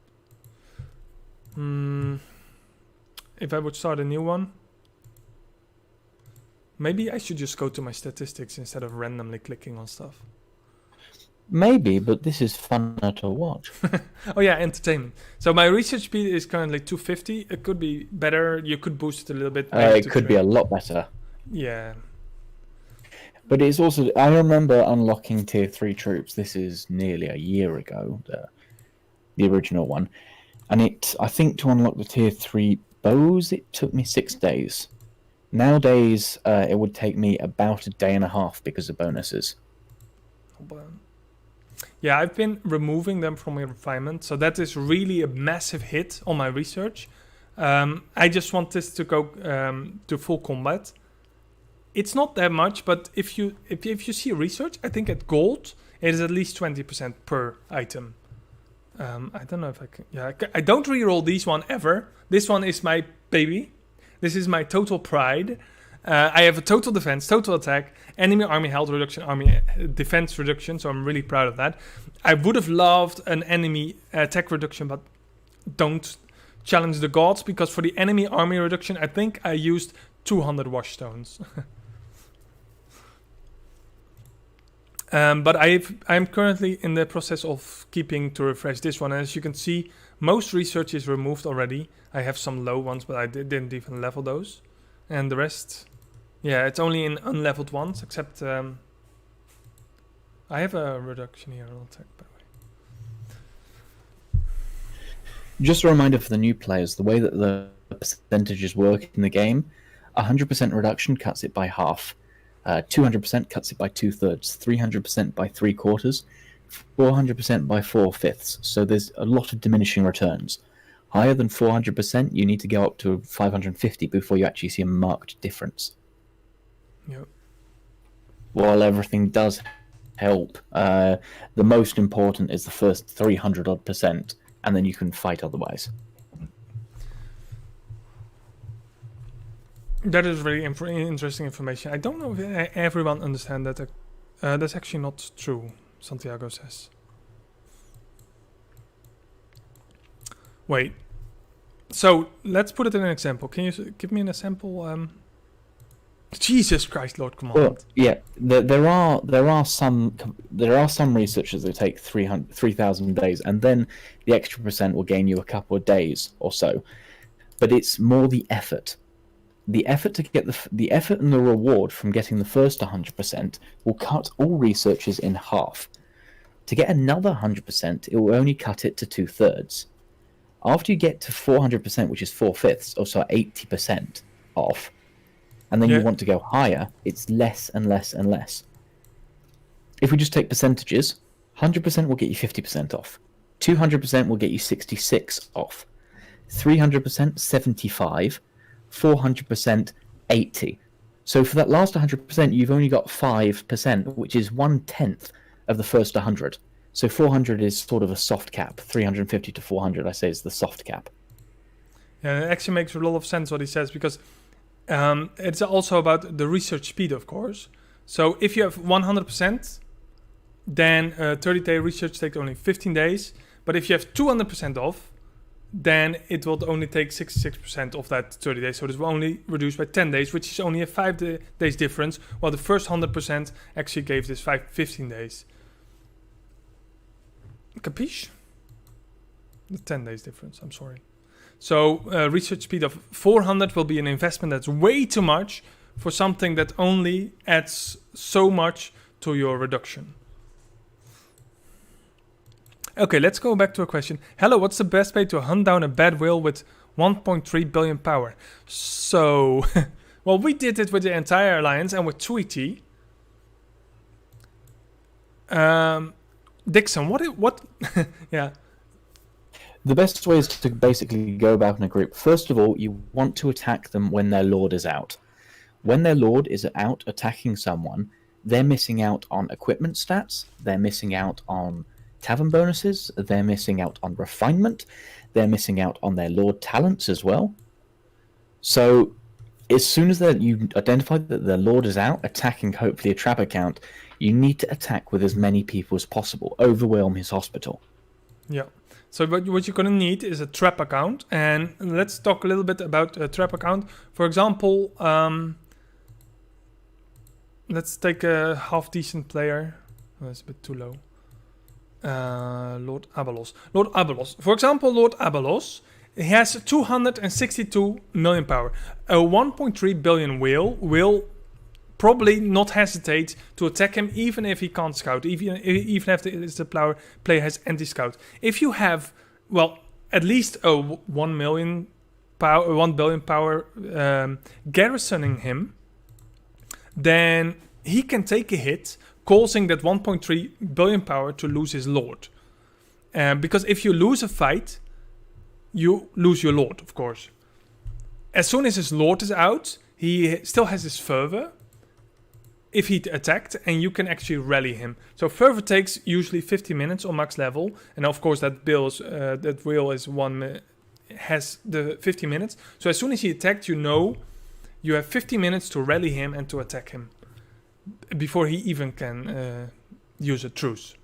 If I would start a new one, maybe I should just go to my statistics instead of randomly clicking on stuff. Maybe, but this is funner to watch. Oh yeah, entertainment. So my research speed is currently 250. It could be better. You could boost it a little bit. It could be a lot better. Yeah. But it's also... I remember unlocking tier 3 troops. This is nearly a year ago, the original one. And I think to unlock the tier 3 bows, it took me 6 days. Nowadays, it would take me about a day and a half because of bonuses. Yeah, I've been removing them from my refinement, so that is really a massive hit on my research. I just want this to go to full combat. It's not that much, but if you see research, I think at gold it is at least 20% per item. I don't know if I can... Yeah, I don't reroll these one ever. This one is my baby. This is my total pride. I have a total defense, total attack, enemy army health reduction, army defense reduction, so I'm really proud of that. I would have loved an enemy attack reduction, but don't challenge the gods, because for the enemy army reduction, I think I used 200 wash stones. But I'm currently in the process of keeping to refresh this one. And as you can see, most research is removed already. I have some low ones, but I didn't even level those. And the rest, yeah, it's only in unleveled ones, except I have a reduction here on attack, by the way. Just a reminder for the new players, the way that the percentages work in the game, 100% reduction cuts it by half. 200% cuts it by 2/3, 300% by 3/4, 400% by 4/5. So there's a lot of diminishing returns. Higher than 400%, you need to go up to 550 before you actually see a marked difference. Yep. While everything does help. The most important is the first 300 odd %, and then you can fight otherwise. That is very interesting information. I don't know if everyone understands that. That's actually not true, Santiago says. Wait. So, let's put it in an example. Can you give me an example? Jesus Christ, Lord Command. Well, yeah, there are some researchers that take 3,000 days, and then the extra % will gain you a couple of days or so. But it's more the effort. The effort to get the effort and the reward from getting the first 100% will cut all researchers in half. To get another 100%, it will only cut it to 2/3. After you get to 400%, which is 4/5, or so 80% off, and then you want to go higher, it's less and less and less. If we just take percentages, 100% will get you 50% off. 200% will get you 66 off. 300%, 75. 400%, 80. So for that last 100%, you've only got 5%, which is 1/10 of the first 100. So 400 is sort of a soft cap. 350 to 400, I say, is the soft cap. Yeah, it actually makes a lot of sense what he says, because it's also about the research speed, of course. So if you have 100%, then 30-day research takes only 15 days. But if you have 200% off, then it will only take 66% of that 30 days. So this will only reduce by 10 days, which is only a 5 days difference, while the first 100% actually gave this 15 days. Capiche? The 10 days difference, I'm sorry. So research speed of 400 will be an investment that's way too much for something that only adds so much to your reduction. Okay, let's go back to a question. Hello, what's the best way to hunt down a bad whale with 1.3 billion power? So, well, we did it with the entire alliance and with Tweety. Dixon, what? Yeah. The best way is to basically go about in a group. First of all, you want to attack them when their lord is out. When their lord is out attacking someone, they're missing out on equipment stats, they're missing out on tavern bonuses, they're missing out on refinement, they're missing out on their lord talents as well. So as soon as you identify that their lord is out attacking hopefully a trap account, you need to attack with as many people as possible, overwhelm his hospital. Yeah. So what you're going to need is a trap account, and let's talk a little bit about a trap account. For example, let's take a half decent player. Oh, that's a bit too low. Lord Abelos. Lord Abelos. For example, Lord Abelos, he has 262 million power. A 1.3 billion whale will probably not hesitate to attack him, even if he can't scout, even if the player has anti-scout. If you have, well, at least a 1 billion power garrisoning him, then he can take a hit, causing that 1.3 billion power to lose his lord. Because if you lose a fight, you lose your lord, of course. As soon as his lord is out, he still has his fervor if he attacked, and you can actually rally him. So fervor takes usually 50 minutes on max level, and of course that wheel is has the 50 minutes. So as soon as he attacked, you have 50 minutes to rally him and to attack him before he even can use a truce.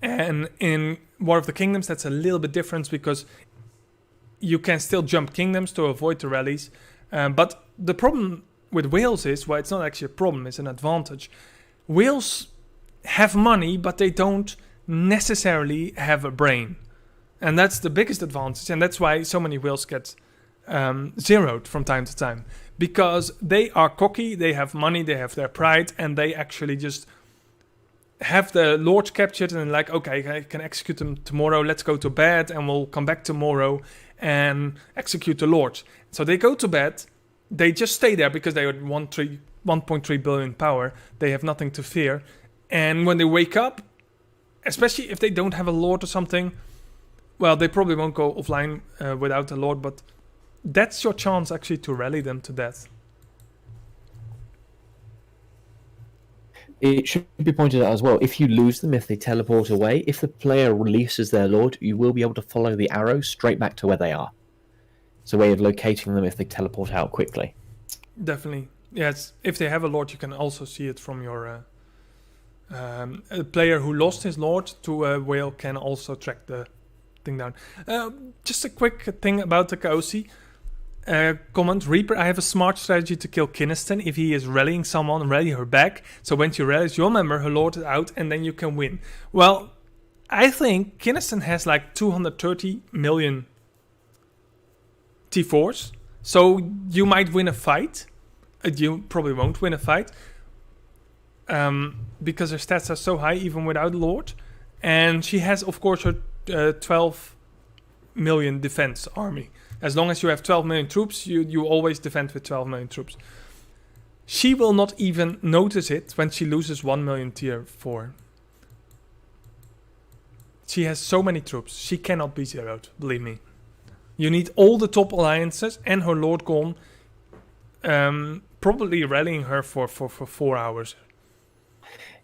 And in War of the Kingdoms, that's a little bit different because you can still jump kingdoms to avoid the rallies. But the problem with whales is, well, it's not actually a problem, it's an advantage. Whales have money, but they don't necessarily have a brain. And that's the biggest advantage, and that's why so many whales get zeroed from time to time. Because they are cocky, they have money, they have their pride, and they actually just have the lords captured and like, okay, I can execute them tomorrow, let's go to bed, and we'll come back tomorrow and execute the lords. So they go to bed, they just stay there because they are 1.3 billion power, they have nothing to fear. And when they wake up, especially if they don't have a lord or something, well, they probably won't go offline without a lord, but that's your chance actually to rally them to death. It should be pointed out as well, if you lose them, if they teleport away, if the player releases their lord, you will be able to follow the arrow straight back to where they are. It's a way of locating them if they teleport out quickly. Definitely. Yes, if they have a lord, you can also see it from your... a player who lost his lord to a whale can also track the thing down. Just a quick thing about the Kaosi. Comment, Reaper, I have a smart strategy to kill Kinniston. If he is rallying someone, rally her back. So when she rallies, you'll remember her lord is out and then you can win. Well, I think Kinniston has like 230 million T4s. So you might win a fight. You probably won't win a fight. Because her stats are so high even without lord. And she has, of course, her 12 million defense army. As long as you have 12 million troops, you always defend with 12 million troops. She will not even notice it when she loses 1 million tier 4. She has so many troops. She cannot be zeroed, believe me. You need all the top alliances and her lord gone. Probably rallying her for 4 hours.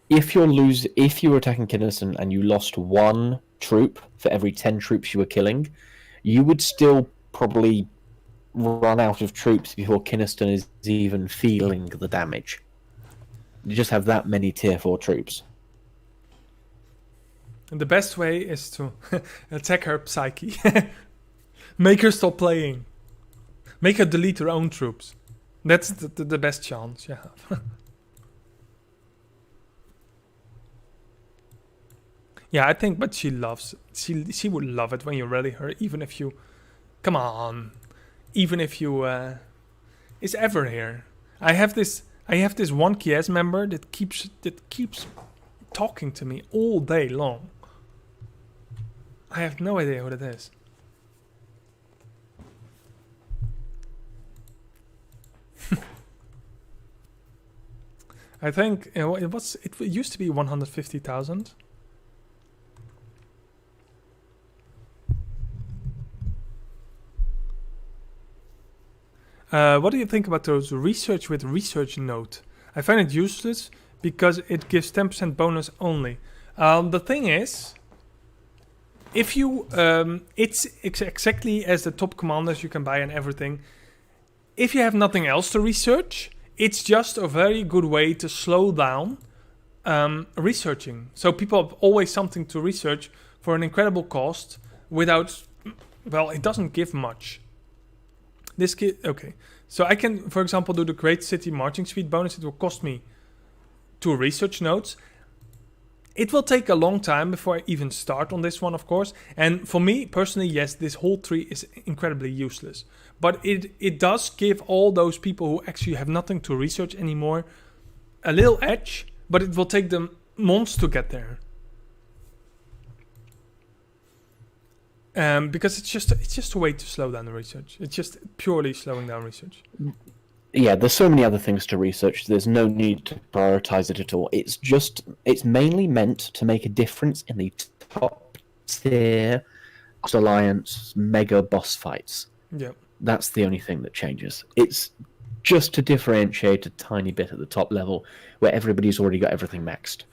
If you're attacking Kinniston and you lost 1 troop for every 10 troops you were killing, you would still probably run out of troops before Kinniston is even feeling the damage. You just have that many tier 4 troops. And the best way is to attack her psyche. Make her stop playing. Make her delete her own troops. That's the best chance you have. Yeah, I think, but she would love it when you rally her, even if you... Come on. Even if you is ever here. I have this one KS member that keeps talking to me all day long. I have no idea what it is. I think it used to be 150,000. What do you think about those research with research note? I find it useless because it gives 10% bonus only. The thing is, if you, it's exactly as the top commanders you can buy and everything. If you have nothing else to research, it's just a very good way to slow down researching. So people have always something to research for an incredible cost without, well, it doesn't give much. Okay, so I can, for example, do the Great City Marching Speed bonus. It will cost me 2 research nodes. It will take a long time before I even start on this one, of course. And for me, personally, yes, this whole tree is incredibly useless. But it does give all those people who actually have nothing to research anymore a little edge, but it will take them months to get there. Because it's just a way to slow down the research. It's just purely slowing down research. Yeah, there's so many other things to research. There's no need to prioritize it at all. It's mainly meant to make a difference in the top tier alliance mega boss fights. Yeah. That's the only thing that changes. It's just to differentiate a tiny bit at the top level where everybody's already got everything maxed.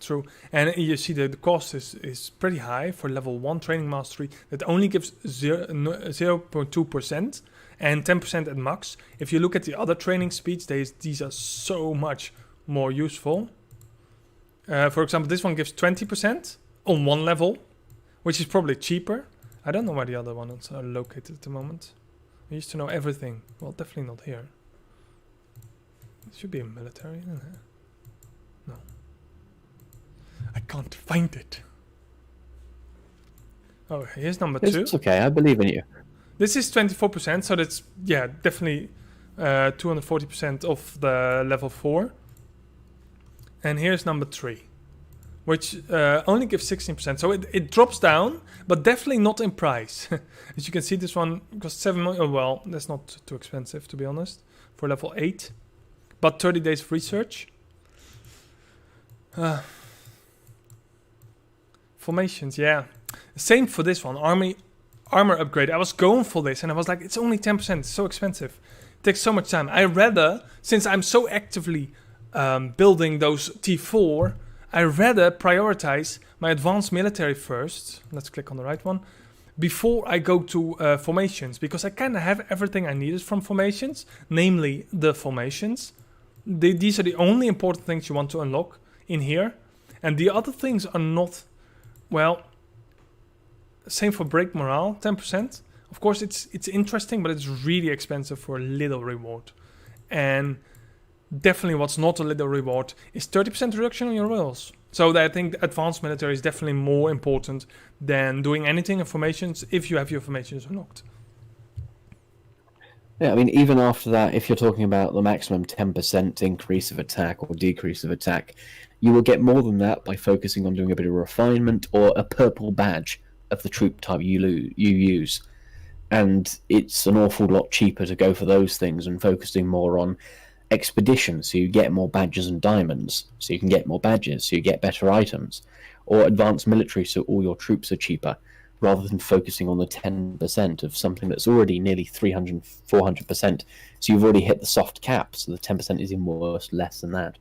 True. And you see the cost is pretty high for level 1 training mastery that only gives 0.2% and 10% at max. If you look at the other training speeds, these are so much more useful. For example, this one gives 20% on one level, which is probably cheaper. I don't know where the other ones are located at the moment. I used to know everything. Well, definitely not here. It should be a military, isn't it? No. I can't find it. Oh, here's number 2. It's okay, I believe in you. This is 24%, so that's, yeah, definitely 240% of the level 4. And here's number 3, which only gives 16%. So it drops down, but definitely not in price. As you can see, this one costs 7 million. Oh, well, that's not too expensive, to be honest, for level 8. But 30 days of research. Formations, yeah. Same for this one. Armor upgrade. I was going for this and I was like, it's only 10%. It's so expensive. It takes so much time. I rather, since I'm so actively building those T4, I rather prioritize my advanced military first. Let's click on the right one. Before I go to formations, because I kind of have everything I needed from formations, namely the formations. These are the only important things you want to unlock in here. And the other things are not, well, same for break morale, 10%. Of course, it's interesting, but it's really expensive for a little reward. And definitely what's not a little reward is 30% reduction on your rolls. So I think advanced military is definitely more important than doing anything in formations if you have your formations unlocked. Yeah, I mean, even after that, if you're talking about the maximum 10% increase of attack or decrease of attack, you will get more than that by focusing on doing a bit of refinement or a purple badge of the troop type you use. And it's an awful lot cheaper to go for those things and focusing more on expedition, so you get more badges and diamonds, so you can get more badges, so you get better items, or advanced military, so all your troops are cheaper, rather than focusing on the 10% of something that's already nearly 300, 400%, so you've already hit the soft cap, so the 10% is even worse, less than that.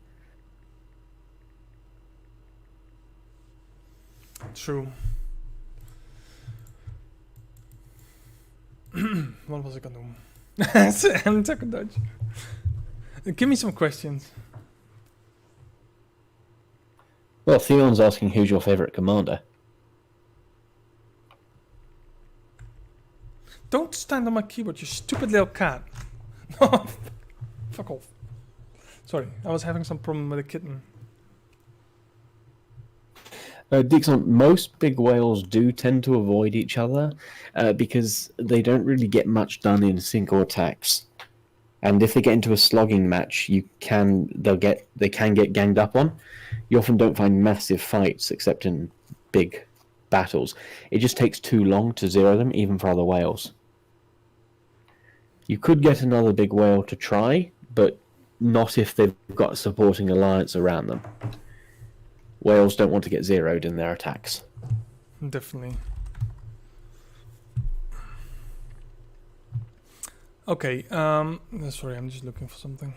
True. Wat was ik aan het doen? En second Dutch. Give me some questions. Well, Theon's asking who's your favourite commander. Don't stand on my keyboard, you stupid little cat. Fuck off. Sorry, I was having some problem with a kitten. Dixon, most big whales do tend to avoid each other because they don't really get much done in single attacks. And if they get into a slogging match, they can get ganged up on. You often don't find massive fights except in big battles. It just takes too long to zero them, even for other whales. You could get another big whale to try, but not if they've got a supporting alliance around them. Whales don't want to get zeroed in their attacks. Definitely. Okay, sorry, I'm just looking for something.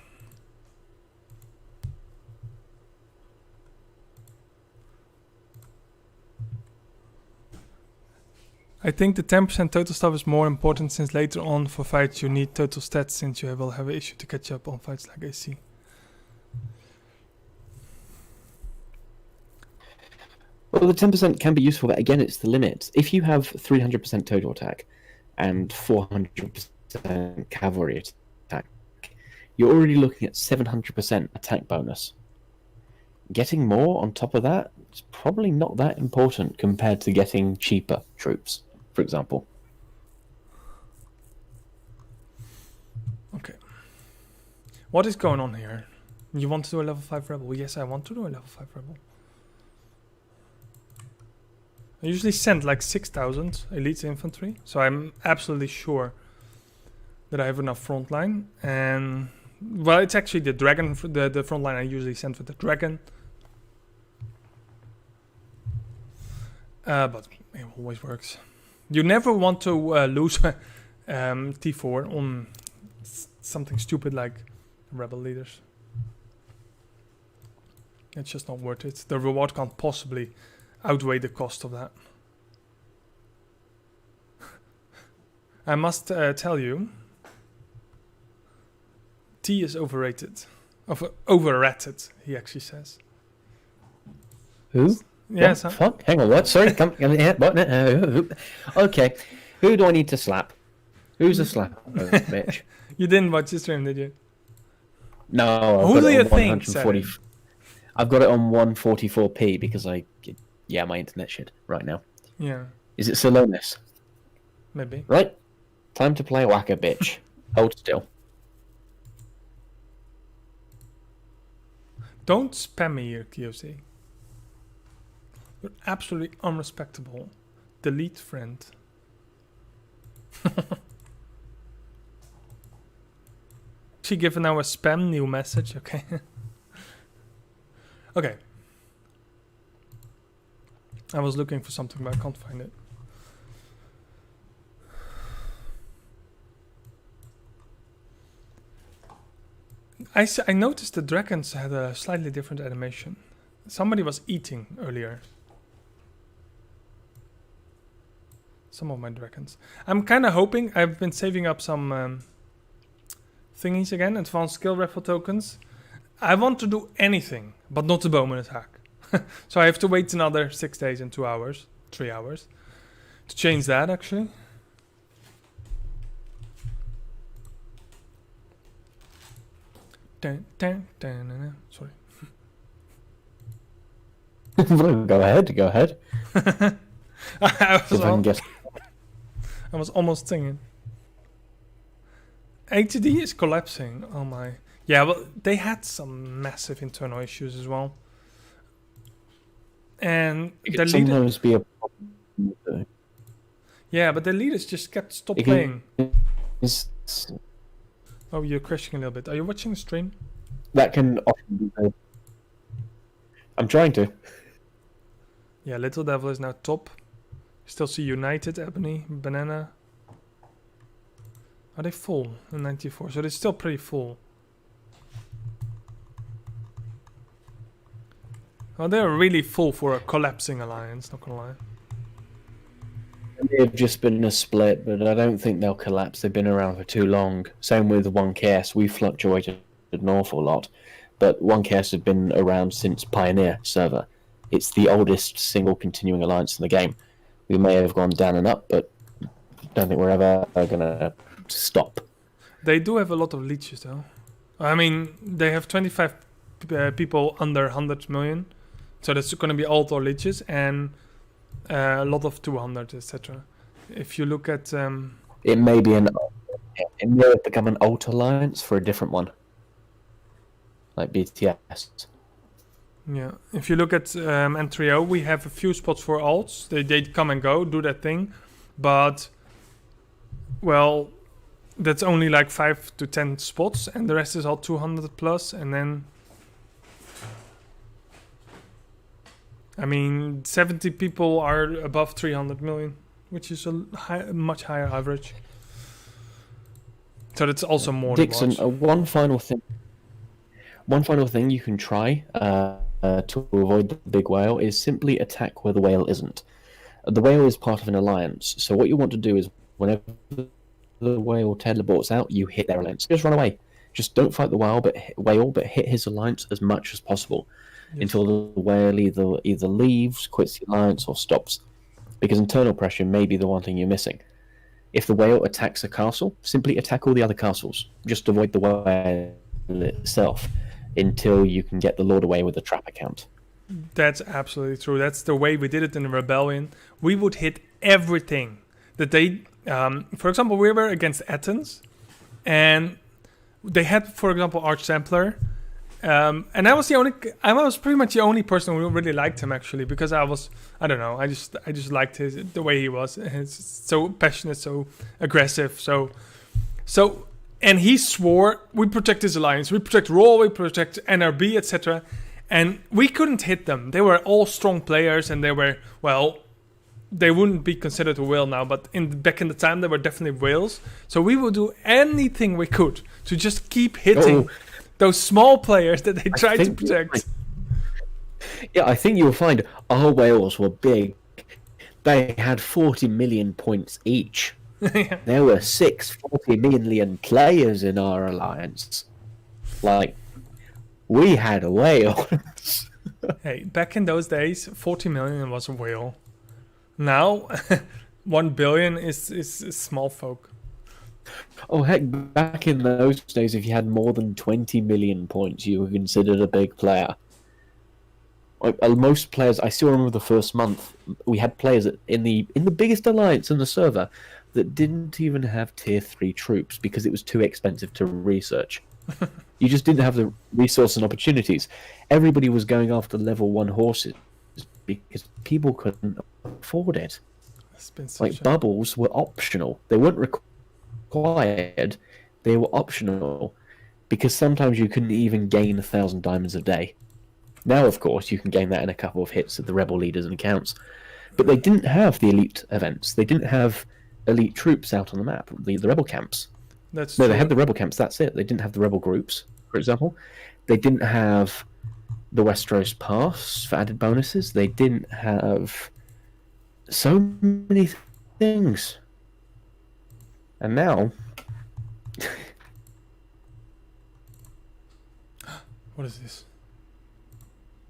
I think the 10% total stuff is more important since later on for fights you need total stats since you will have an issue to catch up on fights like AC. Well, the 10% can be useful, but again, it's the limit. If you have 300% total attack and 400% cavalry attack, you're already looking at 700% attack bonus. Getting more on top of that is probably not that important compared to getting cheaper troops, for example. Okay. What is going on here? You want to do a level 5 rebel? Yes, I want to do a level 5 rebel. I usually send like 6,000 elite infantry, so I'm absolutely sure that I have enough frontline. And well, it's actually the dragon, the frontline I usually send with the dragon. But it always works. You never want to lose T4 on something stupid like rebel leaders. It's just not worth it. The reward can't possibly outweigh the cost of that. I must tell you, T is overrated. Overrated, he actually says. Who? Yes. What? Fuck? Hang on, what? Sorry, come here. What? Okay, who do I need to slap? Who's a slap? Bitch. You didn't watch the stream, did you? No, Who do you think? I've got it on 144p because my internet shit right now. Yeah. Is it Salonis? Maybe. Right. Time to play whacker, bitch. Hold still. Don't spam me here, QC. You're absolutely unrespectable. Delete friend. She given now a spam new message, okay? Okay. I was looking for something, but I can't find it. I noticed the dragons had a slightly different animation. Somebody was eating earlier. Some of my dragons. I'm kind of hoping. I've been saving up some thingies again, advanced skill raffle tokens. I want to do anything, but not the bowman attack. So I have to wait another 6 days and 2 hours, 3 hours, to change that actually. Sorry. Go ahead. I was almost singing. HDD is collapsing. Oh my. Yeah, well, they had some massive internal issues as well. And the leader... sometimes be a problem. Yeah, but the leaders just kept stop playing. Oh, you're crashing a little bit. Are you watching the stream? That can often be very... I'm trying to. Yeah, Little Devil is now top. Still see United, Ebony, Banana. Are they full in 94? So they're still pretty full. Well, they're really full for a collapsing alliance, not gonna lie. They've just been a split, but I don't think they'll collapse. They've been around for too long. Same with 1KS. We fluctuated an awful lot, but 1KS have been around since Pioneer server. It's the oldest single continuing alliance in the game. We may have gone down and up, but don't think we're ever going to stop. They do have a lot of leeches, though. I mean, they have 25 people under 100 million. So that's going to be alt or leeches, and a lot of 200, etc. If you look at... It may be it may have become an alt alliance for a different one. Like BTS. Yeah, if you look at N3O, we have a few spots for alts. They come and go, do that thing. But, well, that's only like 5 to 10 spots, and the rest is all 200 plus, and then... I mean, 70 people are above 300 million, which is a much higher average. So that's also more Dixon, to watch. one final thing you can try to avoid the big whale is simply attack where the whale isn't. The whale is part of an alliance, so what you want to do is whenever the whale teleports out, you hit their alliance. Just run away. Just don't fight the whale, but hit his alliance as much as possible. Yes. Until the whale either leaves, quits the alliance, or stops. Because internal pressure may be the one thing you're missing. If the whale attacks a castle, simply attack all the other castles. Just avoid the whale itself until you can get the Lord away with the trap account. That's absolutely true. That's the way we did it in the Rebellion. We would hit everything that they... for example, we were against Athens, and they had, for example, Arch Templar. And I was pretty much the only person who really liked him, actually, because I don't know, I just liked the way he was. He's so passionate, so aggressive, so, and he swore, we protect his alliance, we protect Raw, we protect NRB, etc. And we couldn't hit them. They were all strong players, and they were, well, they wouldn't be considered a whale now, but back in the time, they were definitely whales. So we would do anything we could to just keep hitting those small players that they tried to protect. Yeah, I think you'll find our whales were big. They had 40 million points each. Yeah. There were 40 million players in our alliance. Like, we had whales. Hey, back in those days, 40 million was a whale. Now, 1 billion is small folk. Oh heck, back in those days, if you had more than 20 million points, you were considered a big player. Like, most players, I still remember the first month, we had players in the biggest alliance in the server that didn't even have tier 3 troops because it was too expensive to research. You just didn't have the resources and opportunities. Everybody was going after level 1 horses because people couldn't afford it. Like, bubbles were optional. They weren't required, they were optional, because sometimes you couldn't even gain 1,000 diamonds a day. Now, of course, you can gain that in a couple of hits at the rebel leaders and accounts. But they didn't have the elite events. They didn't have elite troops out on the map, the rebel camps. That's no, true. They had the rebel camps, that's it. They didn't have the rebel groups. for example. They didn't have the Westeros Pass for added bonuses. They didn't have so many things. And now... What is this?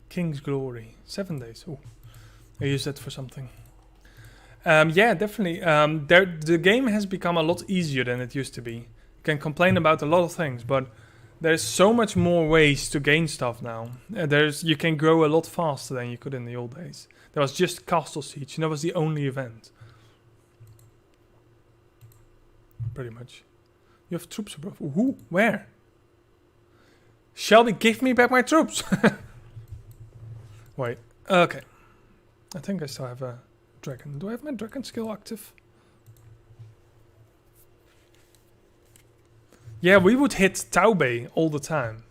King's Glory. 7 days. Oh, I use that for something. Yeah, definitely. The game has become a lot easier than it used to be. You can complain about a lot of things, but there's so much more ways to gain stuff now. You can grow a lot faster than you could in the old days. There was just Castle Siege, and that was the only event. Pretty much. You have troops above. Ooh, where? Shelby, give me back my troops! Wait, okay. I think I still have a dragon. Do I have my dragon skill active? Yeah, we would hit Taube all the time.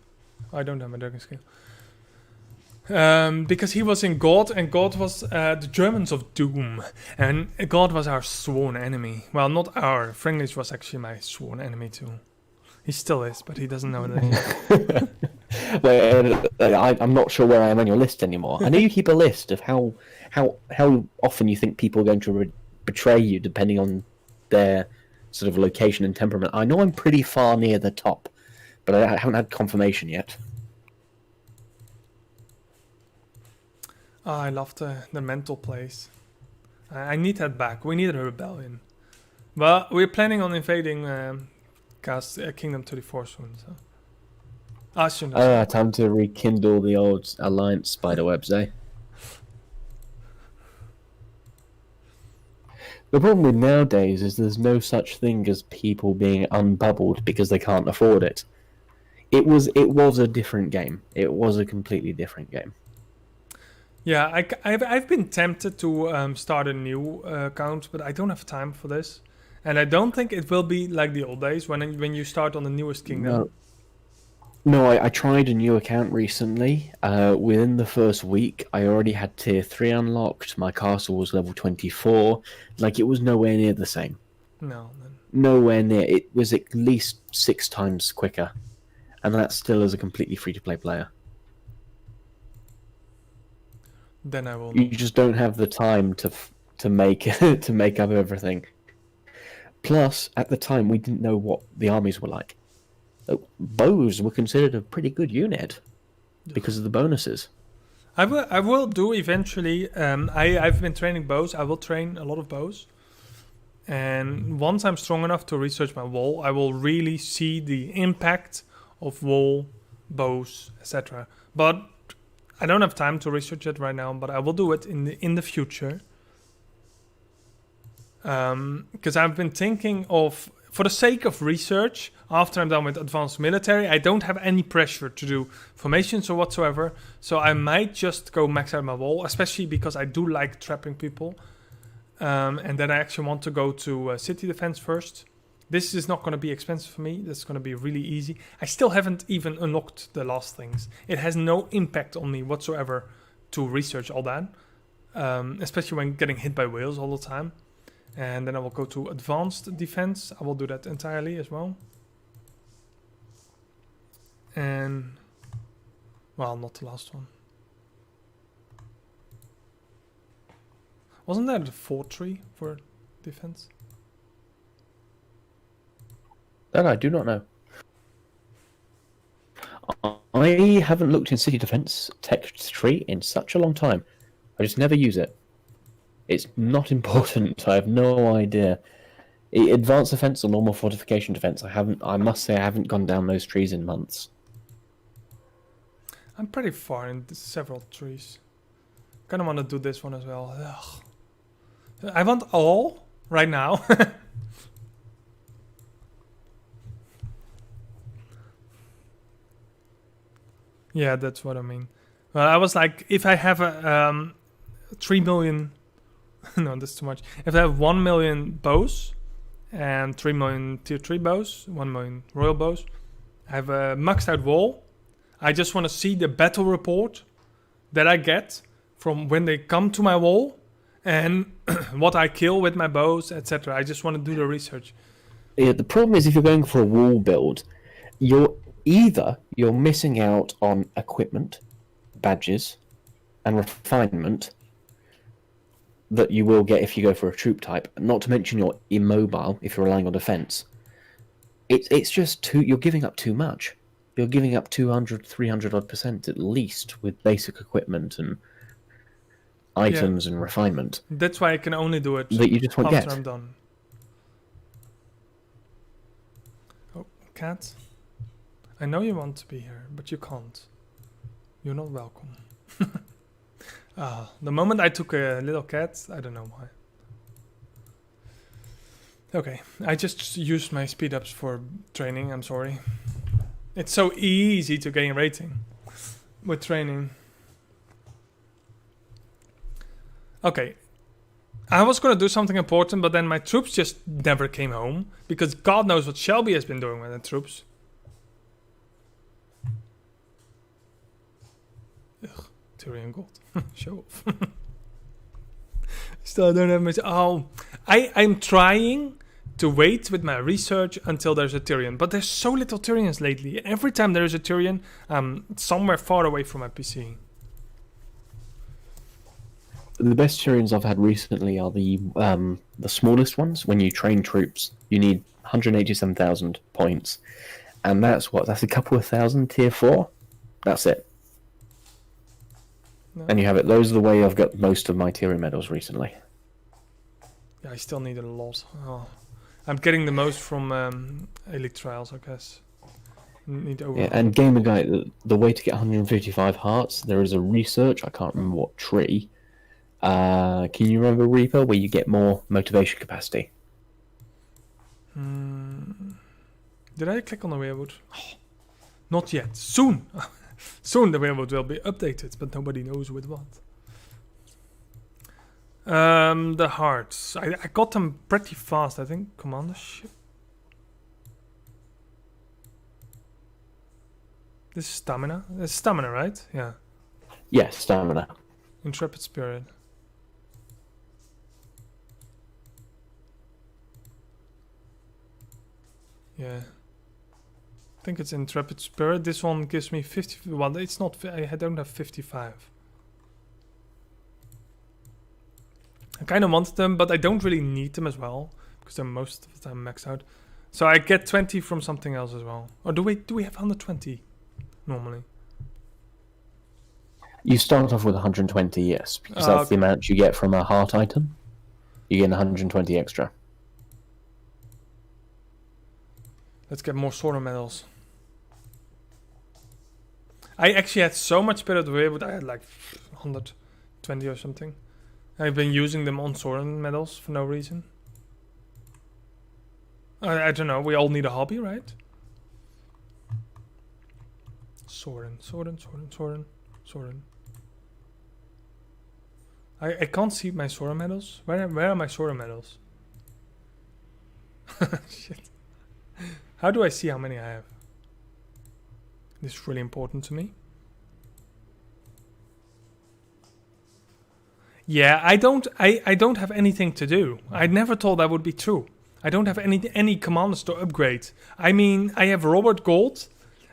I don't have my dragon skill. Because he was in God, and God was the Germans of Doom. And God was our sworn enemy. Well, not our. Fringlish was actually my sworn enemy too. He still is, but he doesn't know it. I'm not sure where I am on your list anymore. I know you keep a list of how often you think people are going to betray you depending on their sort of location and temperament. I know I'm pretty far near the top, but I haven't had confirmation yet. Oh, I love the mental place. I need that back. We need a rebellion. But we're planning on invading Kingdom 34 soon. So. Time to rekindle the old alliance spiderwebs, eh? The problem with nowadays is there's no such thing as people being unbubbled because they can't afford it. It was a different game. It was a completely different game. Yeah, I've been tempted to start a new account, but I don't have time for this. And I don't think it will be like the old days when you start on the newest kingdom. No, I tried a new account recently. Within the first week, I already had tier 3 unlocked. My castle was level 24. Like, it was nowhere near the same. No. Nowhere near. It was at least 6 times quicker. And that still is a completely free-to-play player. Then I will. You just don't have the time to make to make up everything. Plus, at the time, we didn't know what the armies were like. Bows were considered a pretty good unit because of the bonuses. I will do eventually. I've been training bows. I will train a lot of bows. And once I'm strong enough to research my wall, I will really see the impact of wall, bows, etc. But I don't have time to research it right now, but I will do it in the future. Because I've been thinking of, for the sake of research, after I'm done with advanced military, I don't have any pressure to do formations or whatsoever. So I might just go max out my wall, especially because I do like trapping people. And then I actually want to go to city defense first. This is not going to be expensive for me. That's going to be really easy. I still haven't even unlocked the last things. It has no impact on me whatsoever to research all that. Especially when getting hit by whales all the time. And then I will go to advanced defense. I will do that entirely as well. And, well, not the last one. Wasn't there the 4-tree for defense? That I do not know. I haven't looked in city defense text tree in such a long time. I just never use it. It's not important. I have no idea. Advanced defense or normal fortification defense. I must say I haven't gone down those trees in months. I'm pretty far in several trees. Kind of want to do this one as well. Ugh. I want all right now. Yeah, that's what I mean. Well, I was like, if I have a 3 million... no, that's too much. If I have 1 million bows and 3 million tier 3 bows, 1 million royal bows, I have a maxed out wall. I just want to see the battle report that I get from when they come to my wall and what I kill with my bows, etc. I just want to do the research. Yeah, the problem is if you're going for a wall build, either you're missing out on equipment, badges, and refinement that you will get if you go for a troop type, not to mention you're immobile if you're relying on defense. It's just you're giving up too much. You're giving up 200, 300 odd percent at least with basic equipment and items and refinement. That's why I can only do it that you just won't after get. I'm done. Oh, cat. I know you want to be here, but you can't. You're not welcome. The moment I took a little cat, I don't know why. Okay, I just used my speed ups for training, I'm sorry. It's so easy to gain rating with training. Okay, I was gonna do something important, but then my troops just never came home, because God knows what Shelby has been doing with the troops. Ugh, Tyrion gold. Show off. Still don't have much. Oh, I'm trying to wait with my research until there's a Tyrion, but there's so little Tyrions lately. Every time there is a Tyrion, I'm somewhere far away from my PC. The best Tyrions I've had recently are the smallest ones. When you train troops, you need 187,000 points, and that's a couple of thousand tier 4. That's it. No. And you have it. Those are the way I've got most of my Tyrion medals recently. Yeah, I still need a lot. Oh. I'm getting the most from Elite Trials, I guess. Need and Gamer Guy, the way to get 155 hearts, there is a research, I can't remember what tree. Can you remember Reaper, where you get more motivation capacity? Did I click on the weirwood? Oh, not yet. Soon! Soon the weirwood will be updated, but nobody knows with what. The hearts. I got them pretty fast, I think. Commandership. This is stamina. It's stamina, right? Yeah. Yes, stamina. Intrepid spirit. Yeah. I think it's intrepid spirit. This one gives me 50. Well, it's not. I don't have 55. I kind of want them, but I don't really need them as well, because they're most of the time maxed out. So I get 20 from something else as well. Or do we have 120 normally? You start off with 120, yes, because that's the amount you get from a heart item. You get 120 extra. Let's get more Sword medals. I actually had so much better the way, but I had like 120 or something. I've been using them on Soren medals for no reason. I don't know, we all need a hobby, right? Soren. I can't see my Soren medals. Where are my Soren medals? Shit. How do I see how many I have? This is really important to me. Yeah, I don't have anything to do. I never thought that would be true. I don't have any commanders to upgrade. I mean, I have Robert Gold,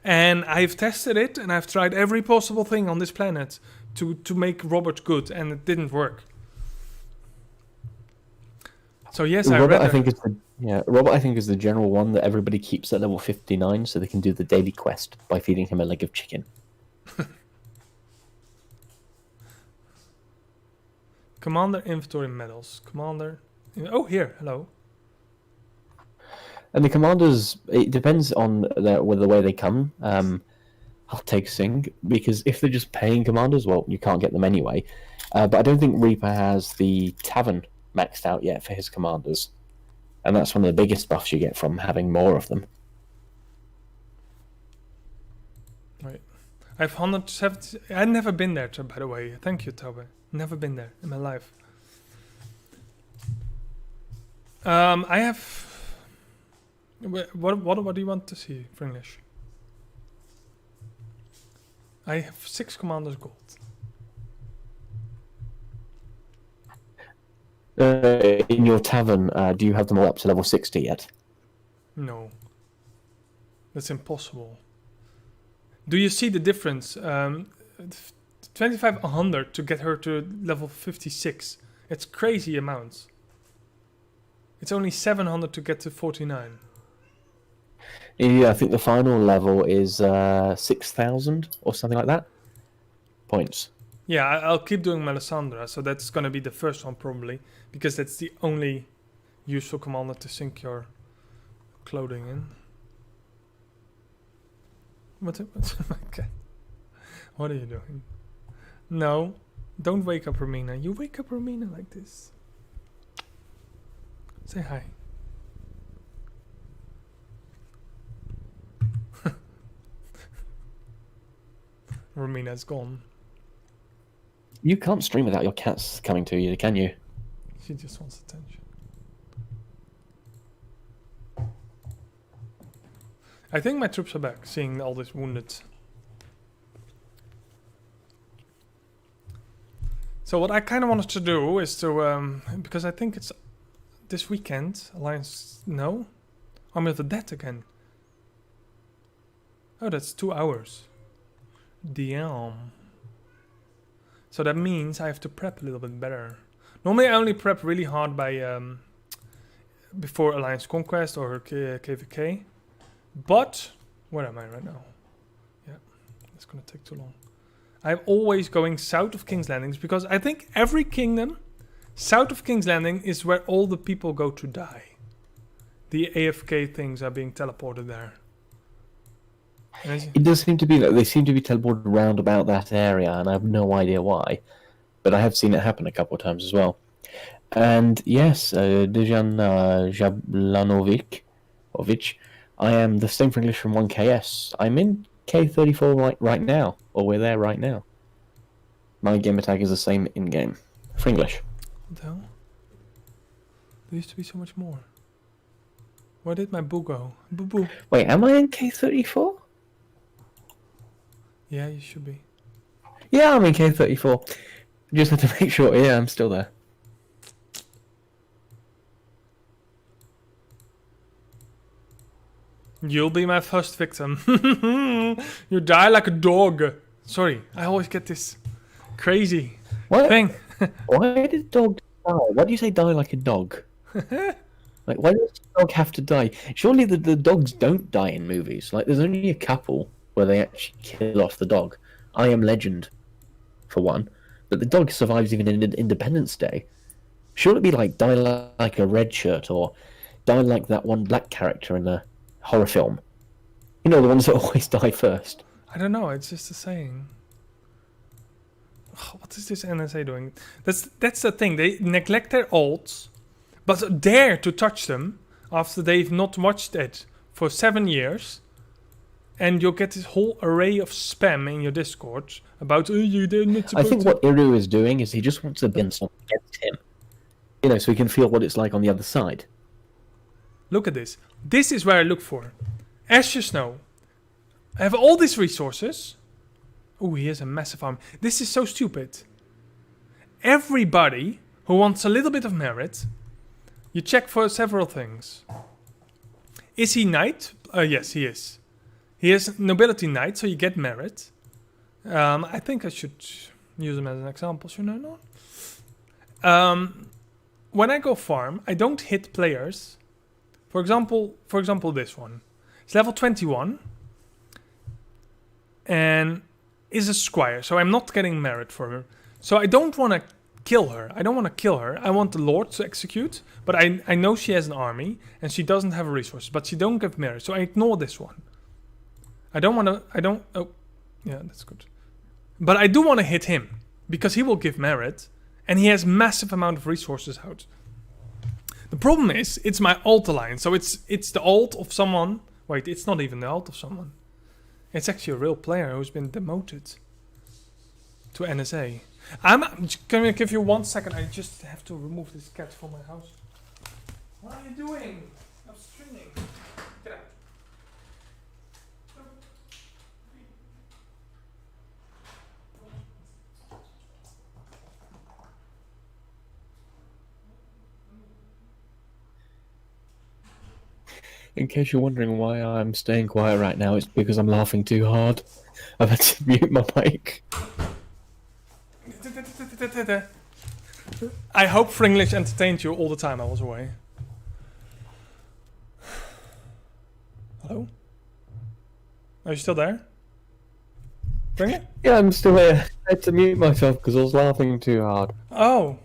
and I've tested it, and I've tried every possible thing on this planet to make Robert good, and it didn't work. So yes, Robert, I think is the general one that everybody keeps at level 59, so they can do the daily quest by feeding him a leg of chicken. Commander inventory medals. Commander. Oh, here. Hello. And the commanders, it depends on the way they come. I'll take Sing, because if they're just paying commanders, well, you can't get them anyway. But I don't think Reaper has the tavern maxed out yet for his commanders. And that's one of the biggest buffs you get from having more of them. Right. I have 170. I've never been there, by the way. Thank you, Tobe. Never been there in my life. I have. What do you want to see, Fringlish? I have 6 commanders gold. In your tavern, do you have them all up to level 60 yet? No. That's impossible. Do you see the difference? 2500 to get her to level 56. It's crazy amounts. It's only 700 to get to 49. Yeah, I think the final level is 6,000 or something like that. Points. Yeah, I'll keep doing Melisandre, so that's gonna be the first one probably, because that's the only useful commander to sink your clothing in. What's okay. What are you doing? No, don't wake up Romina. You wake up Romina like this. Say hi. Romina's gone. You can't stream without your cats coming to you, can you? She just wants attention. I think my troops are back, seeing all this wounded. So what I kind of wanted to do is to, because I think it's this weekend, Alliance, no? Army of the Dead again. Oh, that's 2 hours. Damn. So that means I have to prep a little bit better. Normally I only prep really hard by before Alliance Conquest or KVK. But where am I right now? Yeah, it's gonna take too long. I'm always going south of King's Landing because I think every kingdom south of King's Landing is where all the people go to die. The AFK things are being teleported there. It does seem to be like they seem to be teleported around about that area, and I have no idea why. But I have seen it happen a couple of times as well. And yes, Dejan Jablanovic, I am the same Fringlish from 1KS. I'm in K34 right now, or we're there right now. My game attack is the same in-game. Fringlish. What the hell? There used to be so much more. Where did my boo go? Boo boo. Wait, am I in K34? Yeah, you should be. Yeah, I'm in K34. Just had to make sure. Yeah, I'm still there. You'll be my first victim. You die like a dog. Sorry, I always get this crazy thing. Why did dog die? Why do you say die like a dog? Like, why does the dog have to die? Surely the dogs don't die in movies. Like, there's only a couple where they actually kill off the dog. I Am Legend, for one. But the dog survives even in Independence Day. Should it be like die like a red shirt or die like that one black character in a horror film? You know, the ones that always die first. I don't know, it's just a saying. Oh, what is this NSA doing? That's the thing, they neglect their ults, but dare to touch them after they've not watched it for 7 years. And you'll get this whole array of spam in your Discord about, you didn't. I think what Iru is doing is he just wants to bin something against him. You know, so he can feel what it's like on the other side. Look at this. This is where I look for. As you know, I have all these resources. Oh, he has a massive army. This is so stupid. Everybody who wants a little bit of merit, you check for several things. Is he knight? Yes, he is. He is nobility knight, so you get merit. I think I should use him as an example, should I not? When I go farm, I don't hit players. For example, this one. It's level 21. And is a squire, so I'm not getting merit for her. So I don't want to kill her. I want the lord to execute, but I know she has an army, and she doesn't have resources, but she don't give merit, so I ignore this one. Oh, yeah, that's good. But I do want to hit him, because he will give merit, and he has massive amount of resources out. The problem is, it's my alt alliance, so it's the alt of someone. Wait, it's not even the alt of someone. It's actually a real player who's been demoted to NSA. I'm going to give you 1 second. I just have to remove this cat from my house. What are you doing? I'm streaming. Get out. In case you're wondering why I'm staying quiet right now, it's because I'm laughing too hard. I've had to mute my mic. I hope Fringlish entertained you all the time I was away. Hello? Are you still there? Fringlish? Yeah, I'm still here. I had to mute myself because I was laughing too hard. Oh.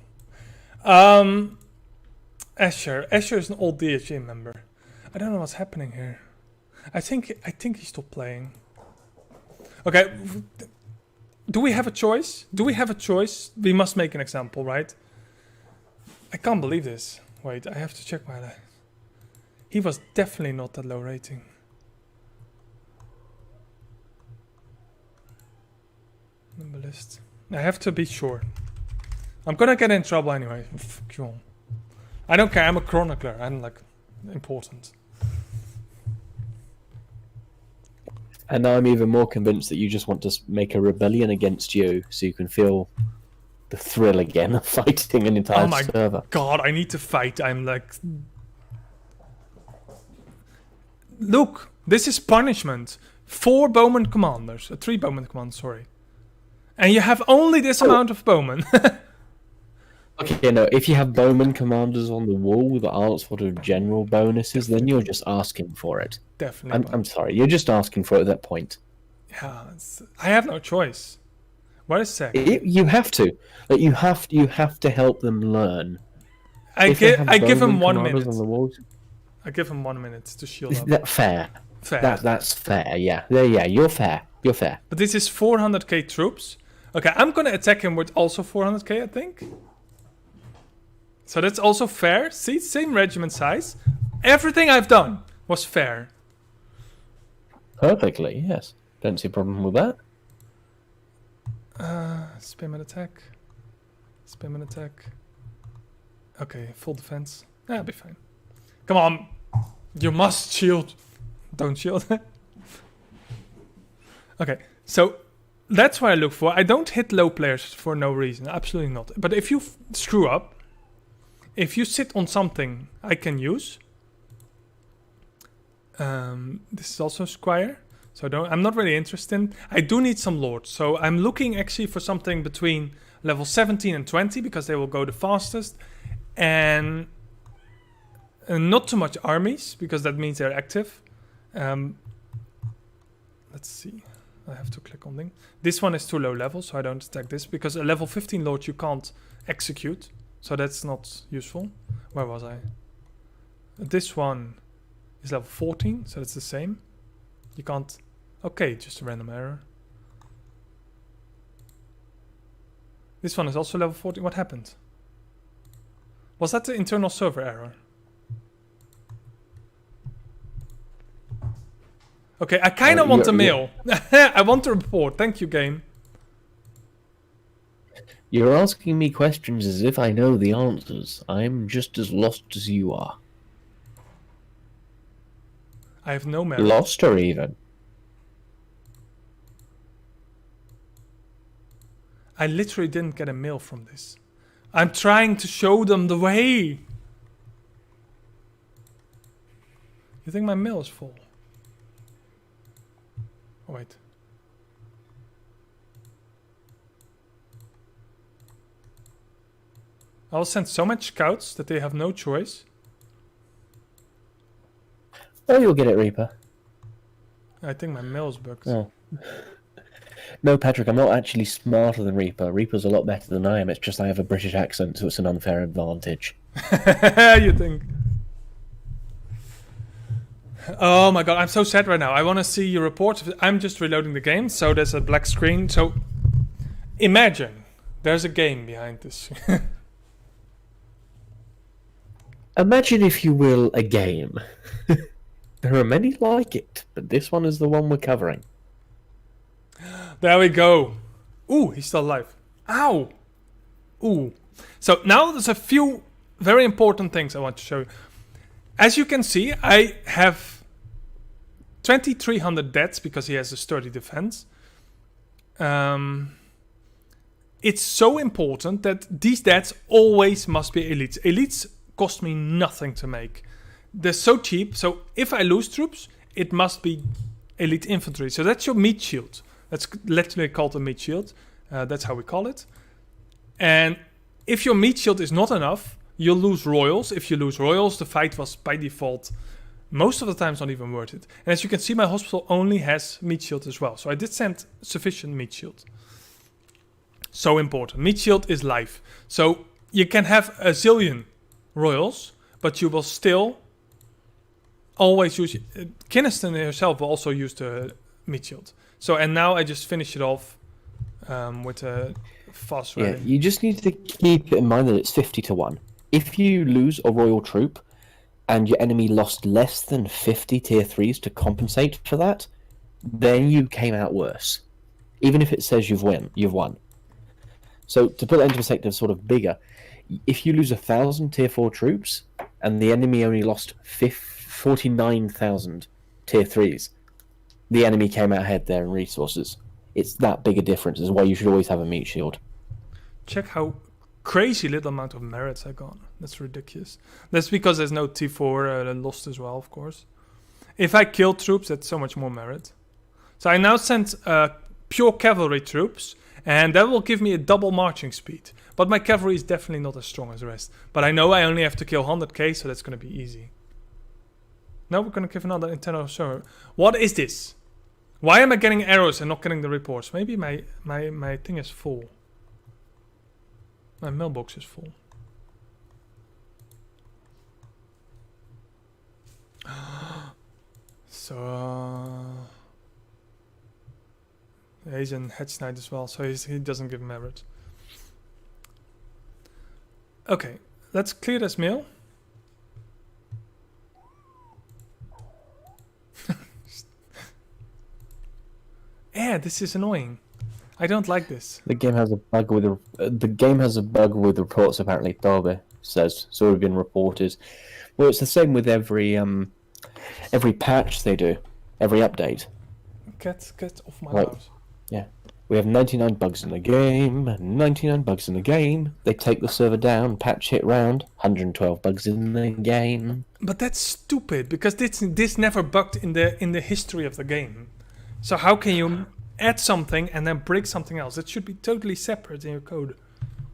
Asher. Asher is an old DHG member. I don't know what's happening here. I think he stopped playing. Okay. Do we have a choice? We must make an example, right? I can't believe this. Wait, I have to check my life. He was definitely not that low rating. Number list. I have to be sure. I'm gonna get in trouble anyway. Fuck you all. I don't care, I'm a chronicler. I'm like important. And now I'm even more convinced that you just want to make a rebellion against you so you can feel the thrill again of fighting an entire server. God, I need to fight. I'm like... Look, this is punishment. 4 bowman commanders. 3 bowman commanders, sorry. And you have only this amount of bowmen. Okay, no, if you have bowman commanders on the wall that aren't sort of general bonuses, then you're just asking for it. Definitely. I'm sorry, you're just asking for it at that point. Yeah, I have no choice. What is sec? You have to. Like, you have to help them learn. I give him 1 minute. On the walls, I give him 1 minute to shield up. That fair? Fair. That's fair. Yeah. Yeah. You're fair. You're fair. But this is 400k troops. Okay, I'm gonna attack him with also 400k, I think. So that's also fair. See, same regiment size. Everything I've done was fair. Perfectly, yes. Don't see a problem with that. Spam and attack. Spam and attack. Okay, full defense. I'll be fine. Come on. You must shield. Don't shield. Okay, so that's what I look for. I don't hit low players for no reason. Absolutely not. But if you screw up, if you sit on something I can use, this is also Squire, so I'm not really interested. I do need some lords, so I'm looking actually for something between level 17 and 20 because they will go the fastest, and not too much armies because that means they're active. Let's see. I have to click on thing. This one is too low level, so I don't attack this because a level 15 lord you can't execute. So that's not useful. Where was I? This one is level 14, so it's the same. You can't... Okay, just a random error. This one is also level 14. What happened? Was that the internal server error? Okay, I kind of want a mail. I want a report. Thank you, game. You're asking me questions as if I know the answers. I'm just as lost as you are. I have no merit. Lost or even? I literally didn't get a mail from this. I'm trying to show them the way. You think my mail is full? Oh, wait. I'll send so much scouts that they have no choice. Oh, you'll get it, Reaper. I think my mail's bugged. Oh. No, Patrick, I'm not actually smarter than Reaper. Reaper's a lot better than I am. It's just I have a British accent, so it's an unfair advantage. You think? Oh my god, I'm so sad right now. I want to see your report. I'm just reloading the game, so there's a black screen. So imagine there's a game behind this. Imagine, if you will, a game. There are many like it, but this one is the one we're covering. There we go. Ooh, he's still alive. Ow. Ooh. So now there's a few very important things I want to show you. As you can see, I have 2,300 deaths because he has a sturdy defense. It's so important that these deaths always must be elites. Elites cost me nothing to make. They're so cheap, so if I lose troops, it must be elite infantry. So that's your meat shield. That's literally called a meat shield. That's how we call it. And if your meat shield is not enough, you'll lose royals. If you lose royals, the fight was by default most of the time not even worth it. And as you can see, my hospital only has meat shield as well. So I did send sufficient meat shield. So important. Meat shield is life. So you can have a zillion royals, but you will still always use... Kinniston herself will also use the meat shield. So, and now I just finish it off with a fast rally. Yeah, you just need to keep in mind that it's 50-1. If you lose a royal troop and your enemy lost less than 50 tier 3s to compensate for that, then you came out worse. Even if it says you've won. So to put that into perspective sort of bigger, if you lose 1,000 tier 4 troops and the enemy only lost 49,000 tier 3s, the enemy came out ahead there in resources. It's that big a difference. Is why you should always have a meat shield. Check how crazy little amount of merits I got. That's ridiculous. That's because there's no T4 lost as well, of course. If I kill troops, that's so much more merit. So I now sent pure cavalry troops, and that will give me a double marching speed. But my cavalry is definitely not as strong as the rest. But I know I only have to kill 100k, so that's going to be easy. Now we're going to give another internal server. What is this? Why am I getting arrows and not getting the reports? Maybe my thing is full. My mailbox is full. So he's in Hedge Knight as well, so he doesn't give merit. Okay, let's clear this mail. Yeah, this is annoying. I don't like this. The game has a bug with reports. Apparently, Darby says it's already been reported. Well, it's the same with every patch they do, every update. Get off my Right. mouse. Yeah, we have 99 bugs in the game. 99 bugs in the game. They take the server down, patch it round. 112 bugs in the game. But that's stupid because this never bugged in the history of the game. So how can you add something and then break something else? It should be totally separate in your code.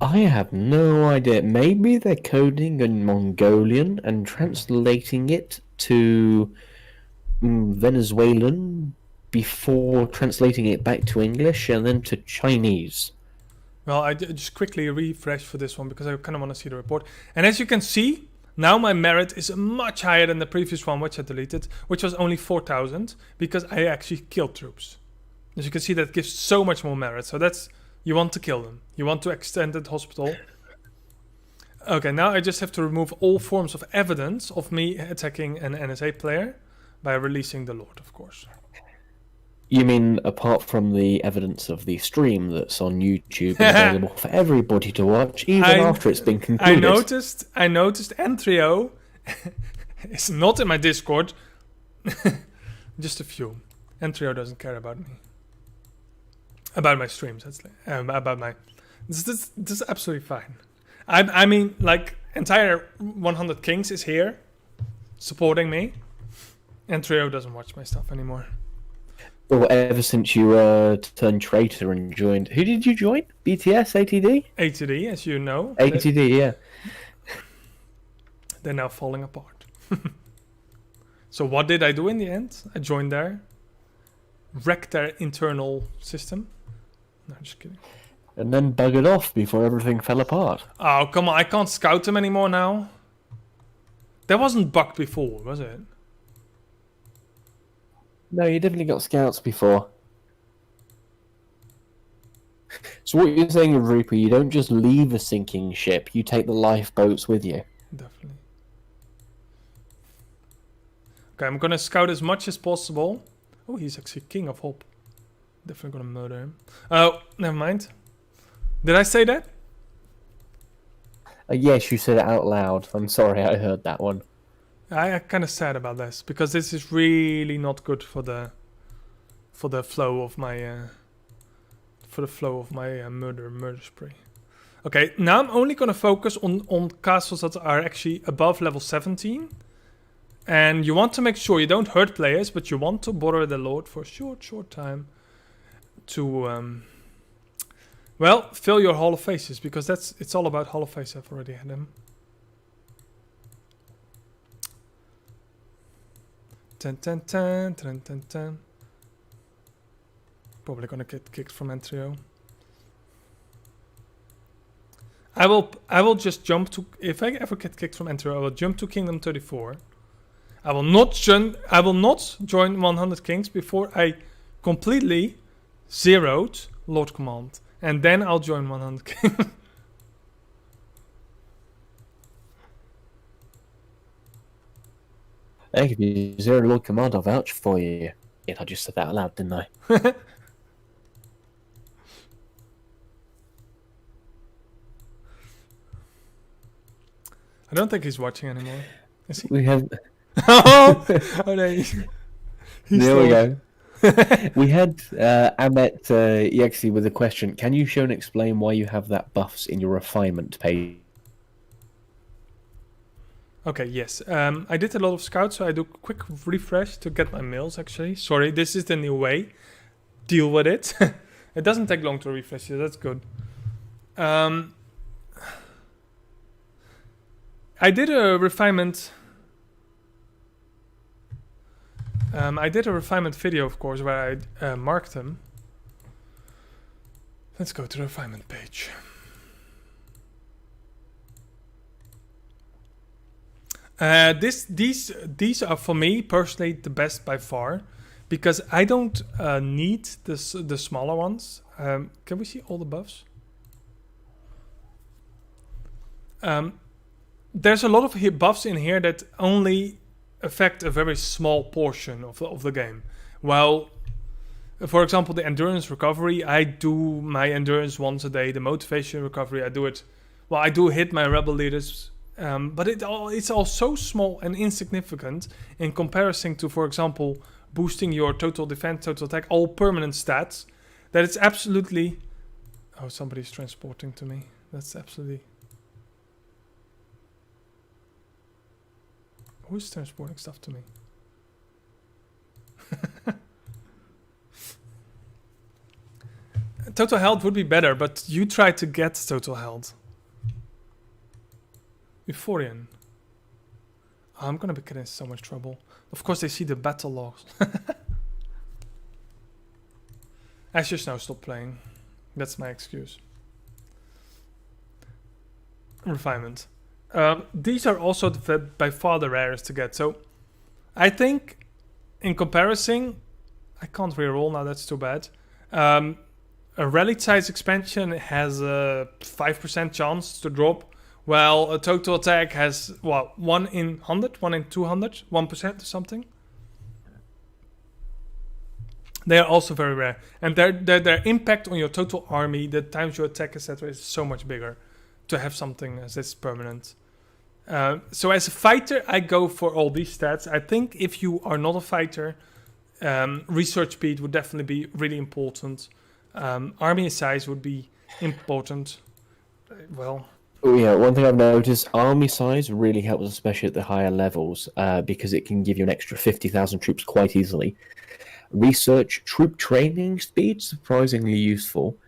I have no idea. Maybe they're coding in Mongolian and translating it to Venezuelan before translating it back to English and then to Chinese. Well, I just quickly refresh for this one because I kind of want to see the report. And as you can see, now my merit is much higher than the previous one, which I deleted, which was only 4,000 because I actually killed troops. As you can see, that gives so much more merit. So that's, you want to kill them. You want to extend the hospital. Okay, now I just have to remove all forms of evidence of me attacking an NSA player by releasing the Lord, of course. You mean apart from the evidence of the stream that's on YouTube and available for everybody to watch, even after it's been concluded? I noticed Entrio is not in my Discord. Just a few. Entrio doesn't care about me. About my streams, that's about my... This is absolutely fine. I mean, like, entire 100 Kings is here, supporting me. Entrio doesn't watch my stuff anymore. Well, ever since you turned traitor and joined... Who did you join? BTS? ATD? ATD, as you know. ATD, yeah. They're now falling apart. So what did I do in the end? I joined there. Wrecked their internal system. No, just kidding. And then buggered off before everything fell apart. Oh, come on. I can't scout them anymore now. That wasn't bugged before, was it? No, you definitely got scouts before. So what you're saying, Reaper, you don't just leave a sinking ship, you take the lifeboats with you. Definitely. Okay, I'm gonna scout as much as possible. Oh, he's actually king of Hop. Definitely gonna murder him. Oh, never mind. Did I say that? Yes, you said it out loud. I'm sorry, I heard that one. I'm kind of sad about this because this is really not good for the flow of my murder spree. Okay, now I'm only gonna focus on castles that are actually above level 17. And you want to make sure you don't hurt players, but you want to borrow the Lord for a short time. well, fill your Hall of Faces, because it's all about Hall of Face. I've already had them. Ten, ten, ten, ten, ten, ten. Probably gonna get kicked from Entrio. I will just jump to, if I ever get kicked from Entrio, I will jump to Kingdom 34. I will not join 100 Kings before I completely zeroed Lord Command. And then I'll join 100 Kings. Hey, if you zero Lord Command, I'll vouch for you. Yeah, I just said that out loud, didn't I? I don't think he's watching anymore. Is he? We have. Oh no, he's There we go. We had Amet Yexi with a question. Can you show and explain why you have that buffs in your refinement page? Okay, yes. I did a lot of scouts, so I do a quick refresh to get my mails, actually. Sorry, this is the new way. Deal with it. It doesn't take long to refresh it, that's good. I did a refinement... I did a refinement video, of course, where I marked them. Let's go to the refinement page. These are, for me personally, the best by far, because I don't need the smaller ones. Can we see all the buffs? There's a lot of buffs in here that only affect a very small portion of the game. While, for example, the endurance recovery, I do my endurance once a day. The motivation recovery, I do it. Well, I do hit my rebel leaders. But it's all so small and insignificant in comparison to, for example, boosting your total defense, total attack, all permanent stats, that it's absolutely... Oh, somebody's transporting to me. That's absolutely... Who's transporting stuff to me? Total health would be better, but you try to get total health. Euphorian. Oh, I'm gonna be getting in so much trouble. Of course, they see the battle logs. I should now stop playing. That's my excuse. Refinement. These are also by far the rarest to get. So, I think, in comparison, I can't reroll now. That's too bad. A relic size expansion has a 5% chance to drop. Well, a total attack has, what, 1 in 100, 1 in 200, 1% or something. They are also very rare. And their impact on your total army, the times you attack, etc., is so much bigger to have something as this permanent. So as a fighter, I go for all these stats. I think if you are not a fighter, research speed would definitely be really important. Army size would be important. Well... Oh yeah, one thing I've noticed, army size really helps, especially at the higher levels, because it can give you an extra 50,000 troops quite easily. Research, troop training speed, surprisingly useful,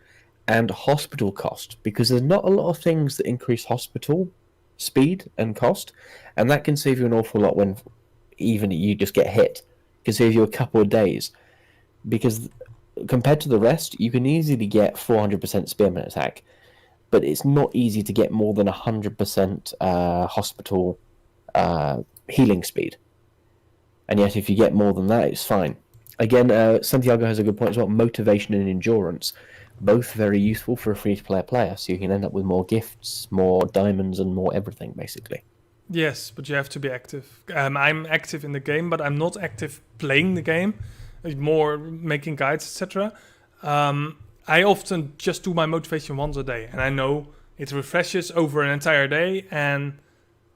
and hospital cost, because there's not a lot of things that increase hospital speed and cost, and that can save you an awful lot when even you just get hit. It can save you a couple of days, because compared to the rest, you can easily get 400% spearman attack. But it's not easy to get more than 100% hospital healing speed. And yet, if you get more than that, it's fine. Again, Santiago has a good point as well. Motivation and endurance, both very useful for a free-to-play player. So you can end up with more gifts, more diamonds, and more everything, basically. Yes, but you have to be active. I'm active in the game, but I'm not active playing the game. More making guides, etc. I often just do my motivation once a day, and I know it refreshes over an entire day. And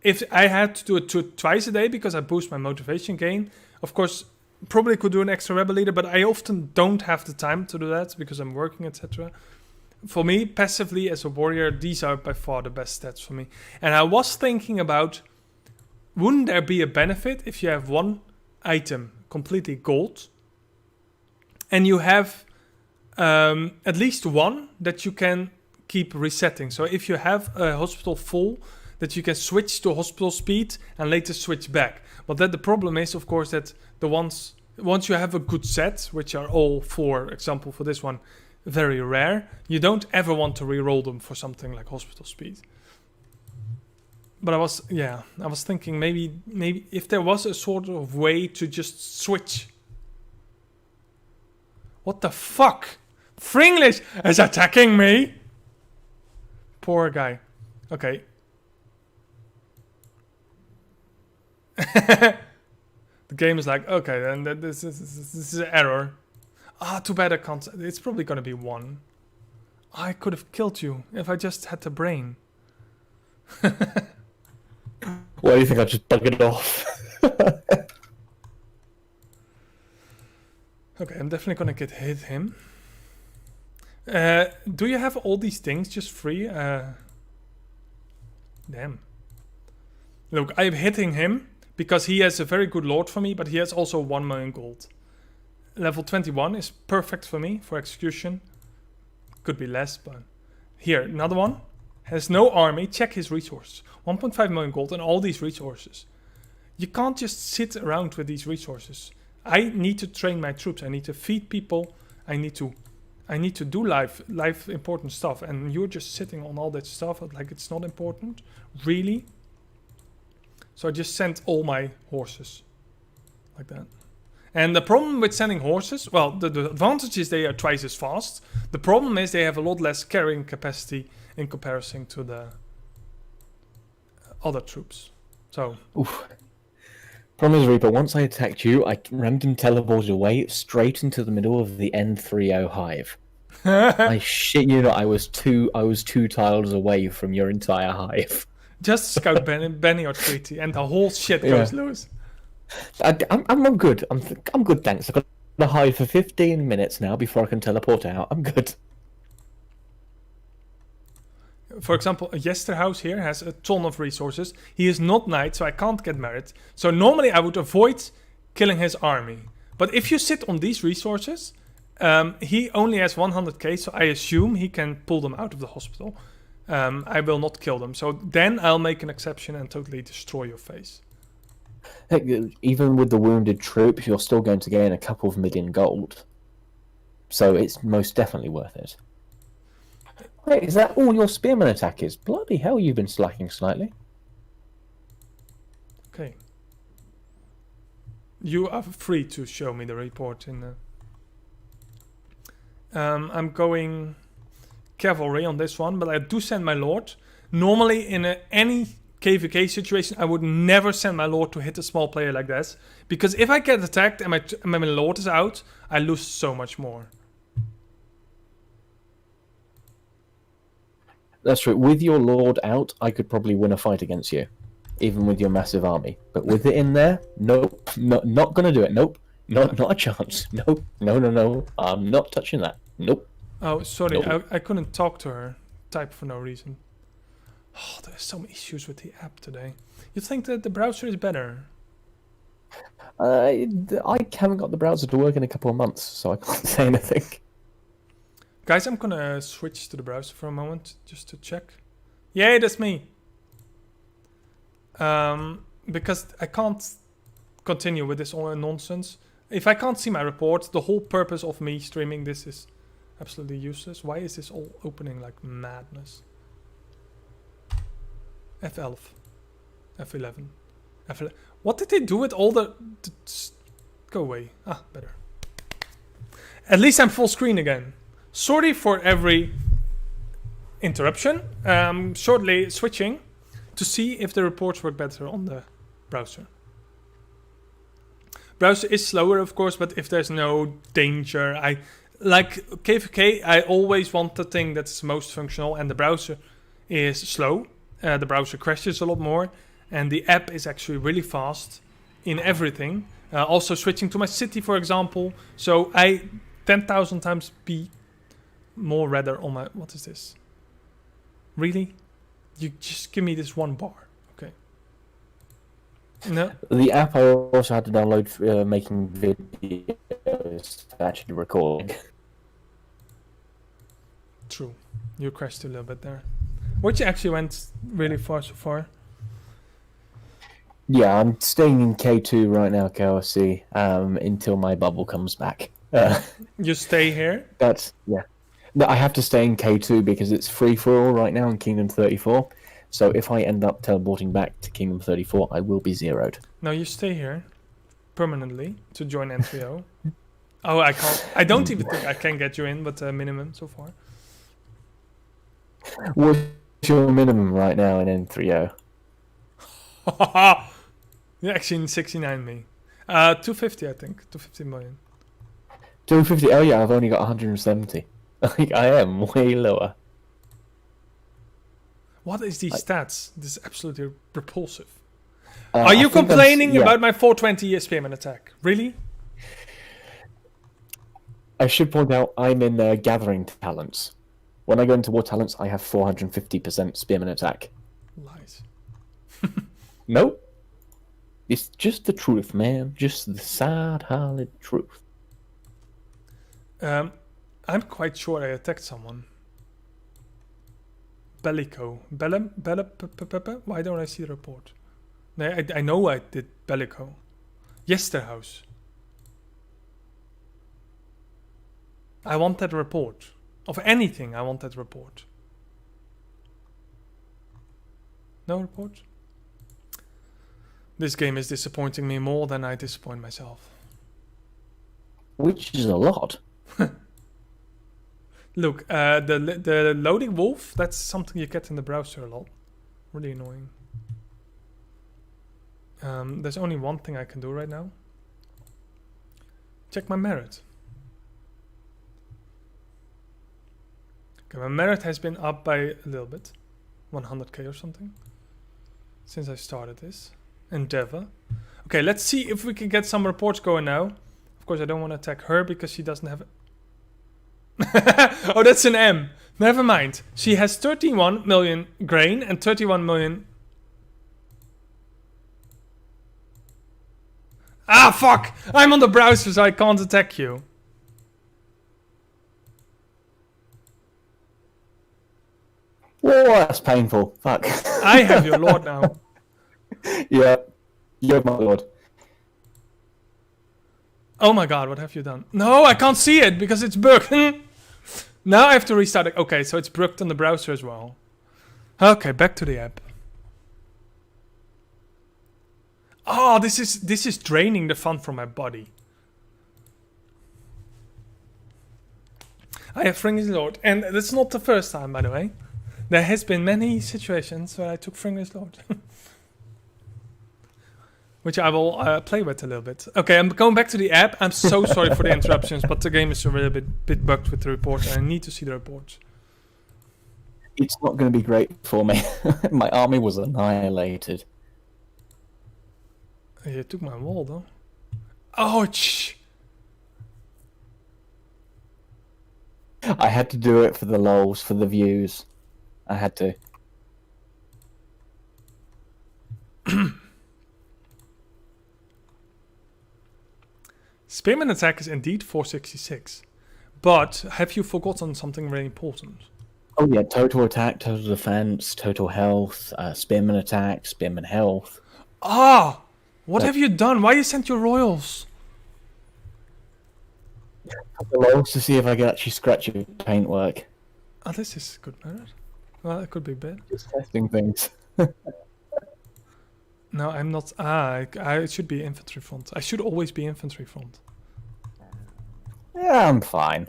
if I had to do it twice a day because I boost my motivation gain, of course, probably could do an extra rebel leader, but I often don't have the time to do that because I'm working, etc. For me, passively as a warrior, these are by far the best stats for me. And I was thinking about, wouldn't there be a benefit if you have one item completely gold, and you have at least one that you can keep resetting. So if you have a hospital full, that you can switch to hospital speed and later switch back. But then the problem is, of course, that once you have a good set, which are all, for example, for this one, very rare, you don't ever want to re-roll them for something like hospital speed. But I was thinking maybe if there was a sort of way to just switch. What the fuck? Fringlish is attacking me! Poor guy. Okay. The game is like, okay, then this is an error. Too bad I can't. It's probably gonna be 1. I could have killed you if I just had the brain. Why do you think I just buggered off? Okay, I'm definitely gonna hit him. Do you have all these things just free? Damn. Look, I'm hitting him because he has a very good lord for me, but he has also 1 million gold. Level 21 is perfect for me for execution. Could be less, but... Here, another one. Has no army. Check his resources. 1.5 million gold and all these resources. You can't just sit around with these resources. I need to train my troops. I need to feed people. I need to do life important stuff. And you're just sitting on all that stuff like it's not important. Really? So I just sent all my horses. Like that. And the problem with sending horses, well, the advantage is they are twice as fast. The problem is they have a lot less carrying capacity in comparison to the other troops. So... Oof. Problem is, Reaper, once I attacked you, I random teleported away straight into the middle of the N30 hive. I shit you not, I was 2 tiles away from your entire hive. Just scout Benny or Treaty and the whole shit goes loose. I'm good. I'm good, thanks. I've got to hide for 15 minutes now before I can teleport out. I'm good. For example, a Yesterhouse here has a ton of resources. He is not knight, so I can't get merit. So normally I would avoid killing his army. But if you sit on these resources, he only has 100k, so I assume he can pull them out of the hospital. I will not kill them. So then I'll make an exception and totally destroy your face. Heck, even with the wounded troop, you're still going to gain a couple of million gold. So it's most definitely worth it. Wait, is that all your spearman attack is? Bloody hell, you've been slacking slightly. Okay. You are free to show me the report in the... I'm going cavalry on this one, but I do send my lord. Normally in any KVK situation, I would never send my lord to hit a small player like this. Because if I get attacked and my lord is out, I lose so much more. That's true. With your lord out, I could probably win a fight against you, even with your massive army. But with it in there, nope, not gonna do it. Nope, not a chance. Nope, no. I'm not touching that. Nope. Oh, sorry, Nope. I couldn't talk to her. Type for no reason. Oh, there's some issues with the app today. You think that the browser is better? I haven't got the browser to work in a couple of months, so I can't say anything. Guys, I'm gonna switch to the browser for a moment, just to check. Yay, that's me! Because I can't continue with this all nonsense. If I can't see my report, the whole purpose of me streaming this is absolutely useless. Why is this all opening like madness? F11. F11. F11. What did they do with all the... Go away. Ah, better. At least I'm full screen again. Sorry for every interruption. Shortly switching to see if the reports work better on the browser. Browser is slower, of course, but if there's no danger, like KVK, I always want the thing that's most functional, and the browser is slow. The browser crashes a lot more, and the app is actually really fast in everything. Also switching to my city, for example. So I 10,000 times be more rather on my... What is this? Really? You just give me this one bar. Okay. No? The app I also had to download for making videos to actually record. True. You crashed a little bit there. Which actually went really far so far. Yeah, I'm staying in K2 right now, KOC, until my bubble comes back. You stay here? That's, yeah. No, I have to stay in K2 because it's free-for-all right now in Kingdom 34. So if I end up teleporting back to Kingdom 34, I will be zeroed. No, you stay here permanently to join N3O. Oh, I can't. I don't even think I can get you in, but minimum so far. What's your minimum right now in N3O? You're actually in 69 me. 250, I think. 250 million. 250? Oh yeah, I've only got 170. I am way lower. What is these stats? This is absolutely repulsive. Are you think complaining yeah. about my 420 spearman attack? Really? I should point out I'm in gathering talents. When I go into war talents, I have 450% spearman attack. Lies. Nope. It's just the truth, man. Just the sad-hearted truth. I'm quite sure I attacked someone. Bellico. Why don't I see the report? No, I know I did Bellico. Yesterhouse. I want that report. Of anything, I want that report. No report? This game is disappointing me more than I disappoint myself. Which is a lot. Look, the loading wolf, that's something you get in the browser a lot. Really annoying. There's only one thing I can do right now. Check my merit. Okay, my merit has been up by a little bit. 100k or something. Since I started this endeavor. Okay, let's see if we can get some reports going now. Of course, I don't want to attack her because she doesn't have... Oh, that's an M. Never mind. She has 31 million grain and 31 million... Ah, fuck! I'm on the browser, so I can't attack you. Whoa, that's painful. Fuck. I have your lord now. Yeah, you're my lord. Oh my god, what have you done? No, I can't see it because it's bugged. Now I have to restart it. Okay, so it's bugged on the browser as well. Okay, back to the app. Oh, this is draining the fun from my body. I have Fringlish Lord, and that's not the first time, by the way. There has been many situations where I took Fringlish Lord. Which I will play with a little bit. Okay, I'm going back to the app. I'm so sorry for the interruptions, but the game is a little bit bugged with the report, and I need to see the reports. It's not going to be great for me. My army was annihilated. You took my wall, though. Ouch! I had to do it for the lols, for the views. I had to. Spearman attack is indeed 466. But have you forgotten something really important? Oh yeah, total attack, total defense, total health, spearman attack, spearman health. Ah! What have you done? Why you sent your royals? The lols to see if I could actually scratch your paintwork. Oh, this is good merit. Well, it could be bad. Just testing things. No, I'm not. I should be infantry front. I should always be infantry front. Yeah, I'm fine.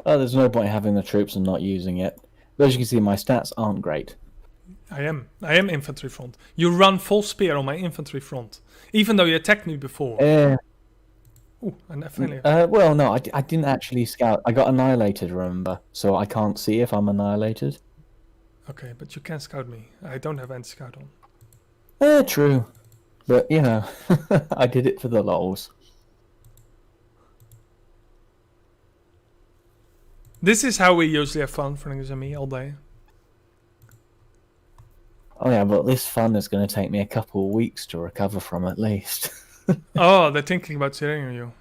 Oh, there's no point having the troops and not using it. But as you can see, my stats aren't great. I am infantry front. You run full spear on my infantry front, even though you attacked me before. Ooh, and I finally. Well, no, I didn't actually scout. I got annihilated, remember? So I can't see if I'm annihilated. Okay, but you can scout me. I don't have anti-scout on. True. But, you know, I did it for the lols. This is how we usually have fun, Fringlish and me, all day. Oh yeah, but this fun is going to take me a couple of weeks to recover from at least. Oh, they're thinking about sitting you.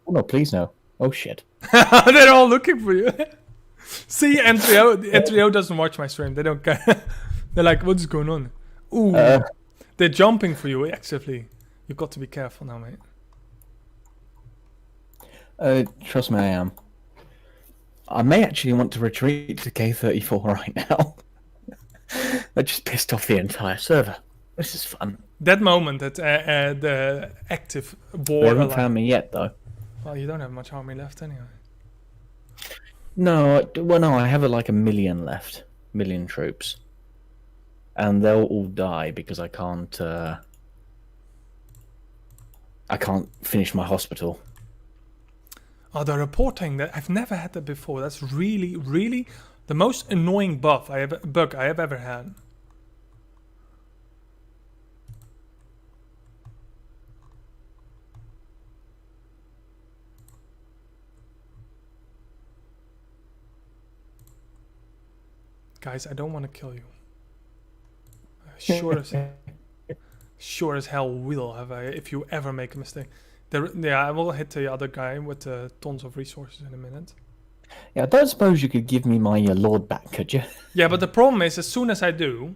Oh no, please no. Oh shit. They're all looking for you. See, N3O doesn't watch my stream. They don't care. They're like, what is going on? Ooh, they're jumping for you actively. You've got to be careful now, mate. Trust me, I am. I may actually want to retreat to K34 right now. I just pissed off the entire server. This is fun. That moment that the active war. They haven't found me yet, though. Well, you don't have much army left anyway. No, no, I have like 1 million left. 1 million troops. And they'll all die because I can't finish my hospital. Oh, the reporting, that I've never had that before. That's really, really the most annoying bug I have ever had. Guys, I don't want to kill you. Sure as hell will if you ever make a mistake. I will hit the other guy with tons of resources in a minute. Yeah, I don't suppose you could give me my lord back, could you? Yeah, but the problem is, as soon as I do,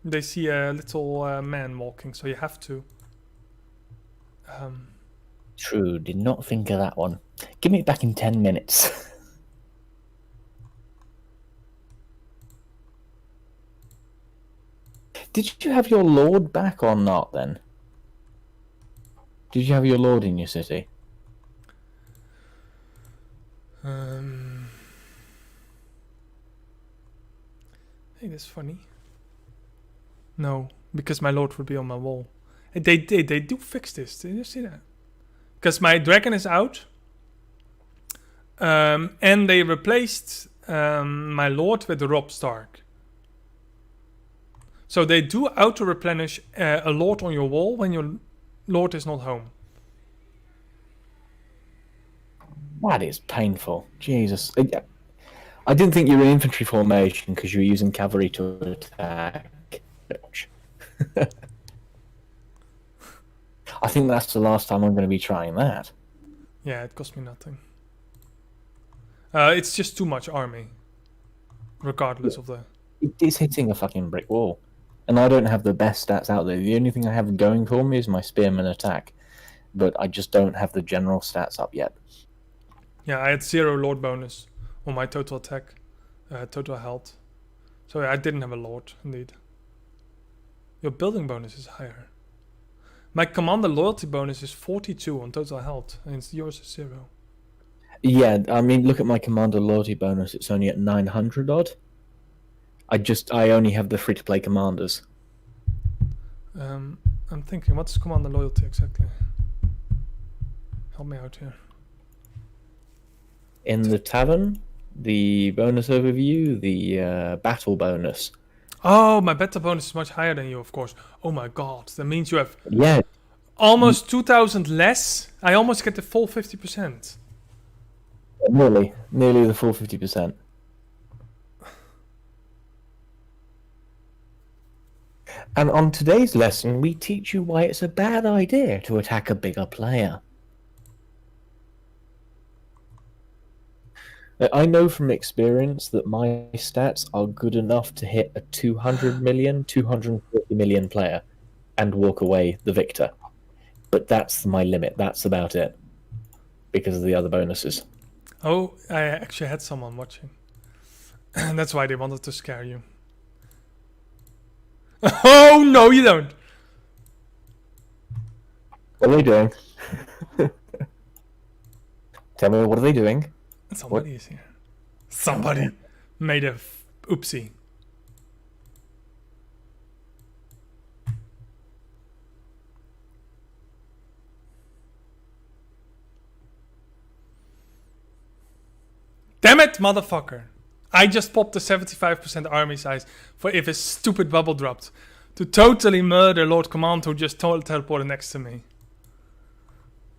they see a little man walking, so you have to. True, did not think of that one. Give me it back in 10 minutes. Did you have your lord back or not, then? Did you have your lord in your city? Hey, that's funny. No, because my lord would be on my wall. They do fix this. Did you see that? Because my dragon is out. And they replaced my lord with Rob Stark. So they do auto-replenish a lord on your wall when your lord is not home. That is painful. Jesus. I didn't think you were in infantry formation because you were using cavalry to attack. I think that's the last time I'm going to be trying that. Yeah, it cost me nothing. It's just too much army. Regardless of the... It is hitting a fucking brick wall. And I don't have the best stats out there. The only thing I have going for me is my spearman attack. But I just don't have the general stats up yet. Yeah, I had 0 lord bonus on my total attack. Total health. So yeah, I didn't have a lord, indeed. Your building bonus is higher. My commander loyalty bonus is 42 on total health. And yours is 0. Yeah, I mean, look at my commander loyalty bonus. It's only at 900 odd. I only have the free-to-play commanders. I'm thinking, what's commander loyalty exactly? Help me out here. In the tavern, the bonus overview, the battle bonus. Oh, my battle bonus is much higher than you, of course. Oh my god, that means you have almost 2,000 less. I almost get the full 50%. Nearly the full 50%. And on today's lesson, we teach you why it's a bad idea to attack a bigger player. I know from experience that my stats are good enough to hit a 200 million, 240 million player and walk away the victor. But that's my limit. That's about it. Because of the other bonuses. Oh, I actually had someone watching. And that's why they wanted to scare you. Oh, no, you don't. What are they doing? Tell me, what are they doing? Somebody is here. Somebody made a oopsie. Damn it, motherfucker. I just popped the 75% army size for if a stupid bubble dropped. To totally murder Lord Command who just teleported next to me.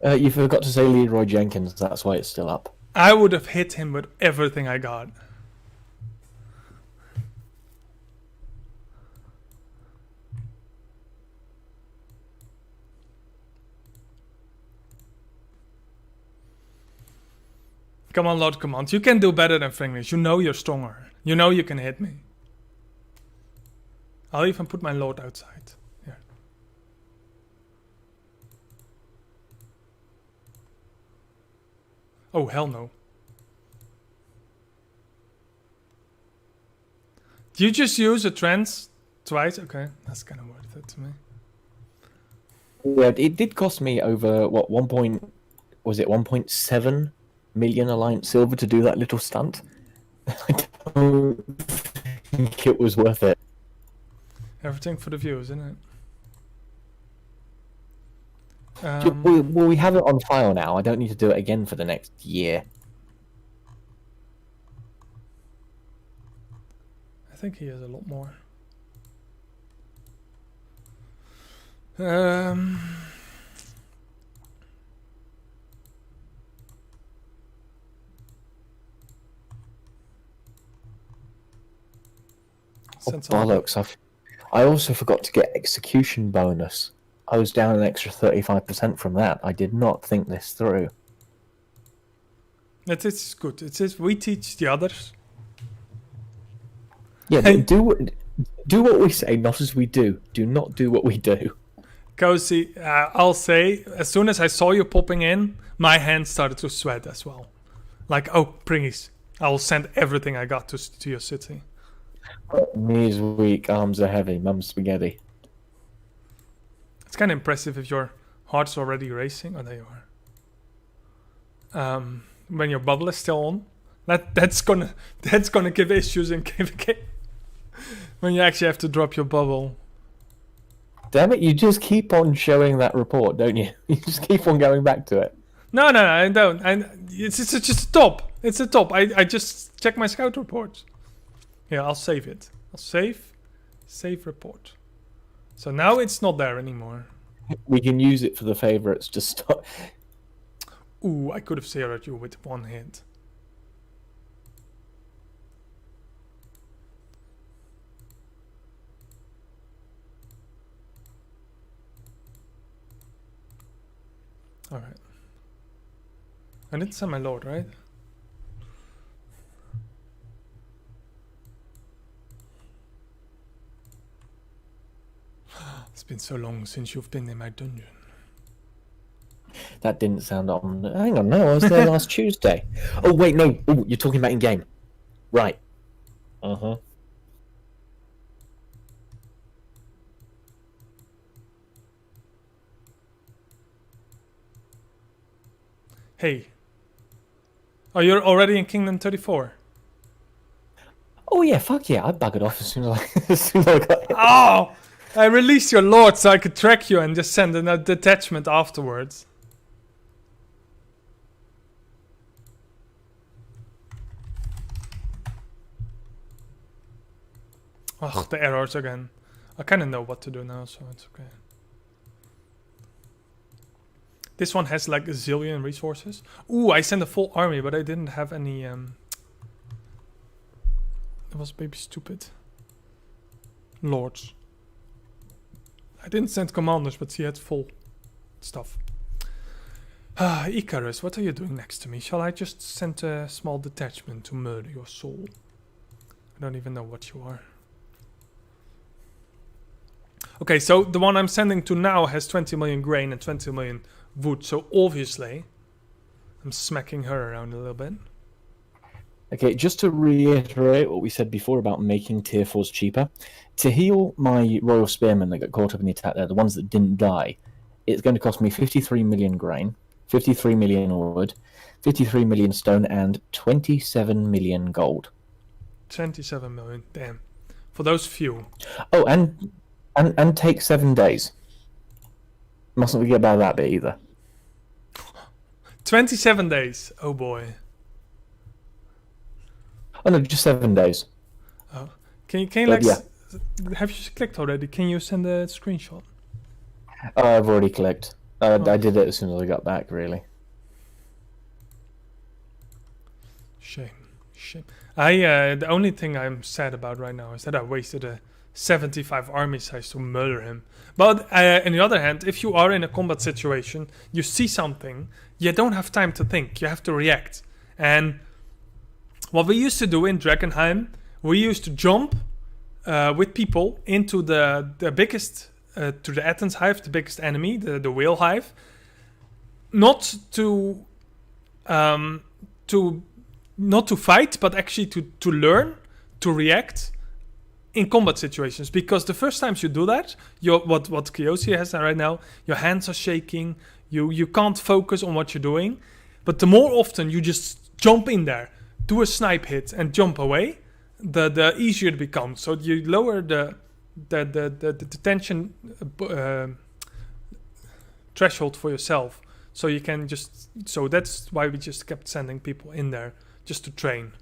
You forgot to say Leroy Jenkins, that's why it's still up. I would have hit him with everything I got. Come on, Lord Command. You can do better than Fringlish. You know you're stronger. You know you can hit me. I'll even put my Lord outside. Here. Oh, hell no. Do you just use a trance twice? Okay, that's kind of worth it to me. Yeah, it did cost me over, what, 1.7 million Alliance Silver to do that little stunt. I don't think it was worth it. Everything for the views, isn't it? Well, we have it on file now. I don't need to do it again for the next year. I think he has a lot more. Oh, bollocks. I also forgot to get execution bonus. I was down an extra 35% from that. I did not think this through. It is good. It is. We teach the others. Yeah, do what we say, not as we do. Do not do what we do. Cozy, I'll say, as soon as I saw you popping in, my hands started to sweat as well. Like, oh, Pringies, I will send everything I got to your city. Knees weak, arms are heavy, mum's spaghetti. It's kind of impressive if your heart's already racing. Oh, there you are. When your bubble is still on, that's gonna give issues in KVK. When you actually have to drop your bubble. Damn it, you just keep on showing that report, don't you? You just keep on going back to it. No, I don't. It's just a top. It's a top. I just check my scout reports. Here, I'll save it. I'll save report. So now it's not there anymore. We can use it for the favorites to stop. Ooh, I could have zeroed you with one hit. Alright. I didn't send my lord, right? It's been so long since you've been in my dungeon. That didn't sound on. Hang on, no, I was there last Tuesday. Oh, wait, no. Oh, you're talking about in game. Right. Uh-huh. Hey. Oh, you're already in Kingdom 34? Oh, yeah, fuck yeah. I buggered off as soon as I got it. Oh! I released your lord so I could track you and just send a detachment afterwards. Ugh, the errors again. I kind of know what to do now, so it's okay. This one has like a zillion resources. Ooh, I sent a full army, but I didn't have any... It was maybe stupid. Lords. I didn't send commanders, but he had full stuff. Icarus, what are you doing next to me? Shall I just send a small detachment to murder your soul? I don't even know what you are. Okay, so the one I'm sending to now has 20 million grain and 20 million wood, so obviously I'm smacking her around a little bit. Okay, just to reiterate what we said before about making tier 4s cheaper, to heal my Royal Spearmen that got caught up in the attack there, the ones that didn't die, it's going to cost me 53 million grain, 53 million wood, 53 million stone, and 27 million gold. 27 million, damn. For those few. Oh, and take 7 days. Mustn't forget about that bit either. 27 days, oh boy. Oh no, just 7 days. Oh, can you like? Yeah. Have you clicked already? Can you send a screenshot? I've already clicked. I did it as soon as I got back. Really. Shame. The only thing I'm sad about right now is that I wasted a 75 army size to murder him. But on the other hand, if you are in a combat situation, you see something, you don't have time to think. You have to react. And what we used to do in Dragonheim, we used to jump with people into the biggest, to the Athens hive, the biggest enemy, the whale hive, not to fight, but actually to learn, to react in combat situations. Because the first times you do that, what Kiyoshi has right now, your hands are shaking, you can't focus on what you're doing. But the more often you just jump in there, do a snipe hit and jump away, the easier it becomes. So you lower the tension threshold for yourself. So you can so that's why we just kept sending people in there just to train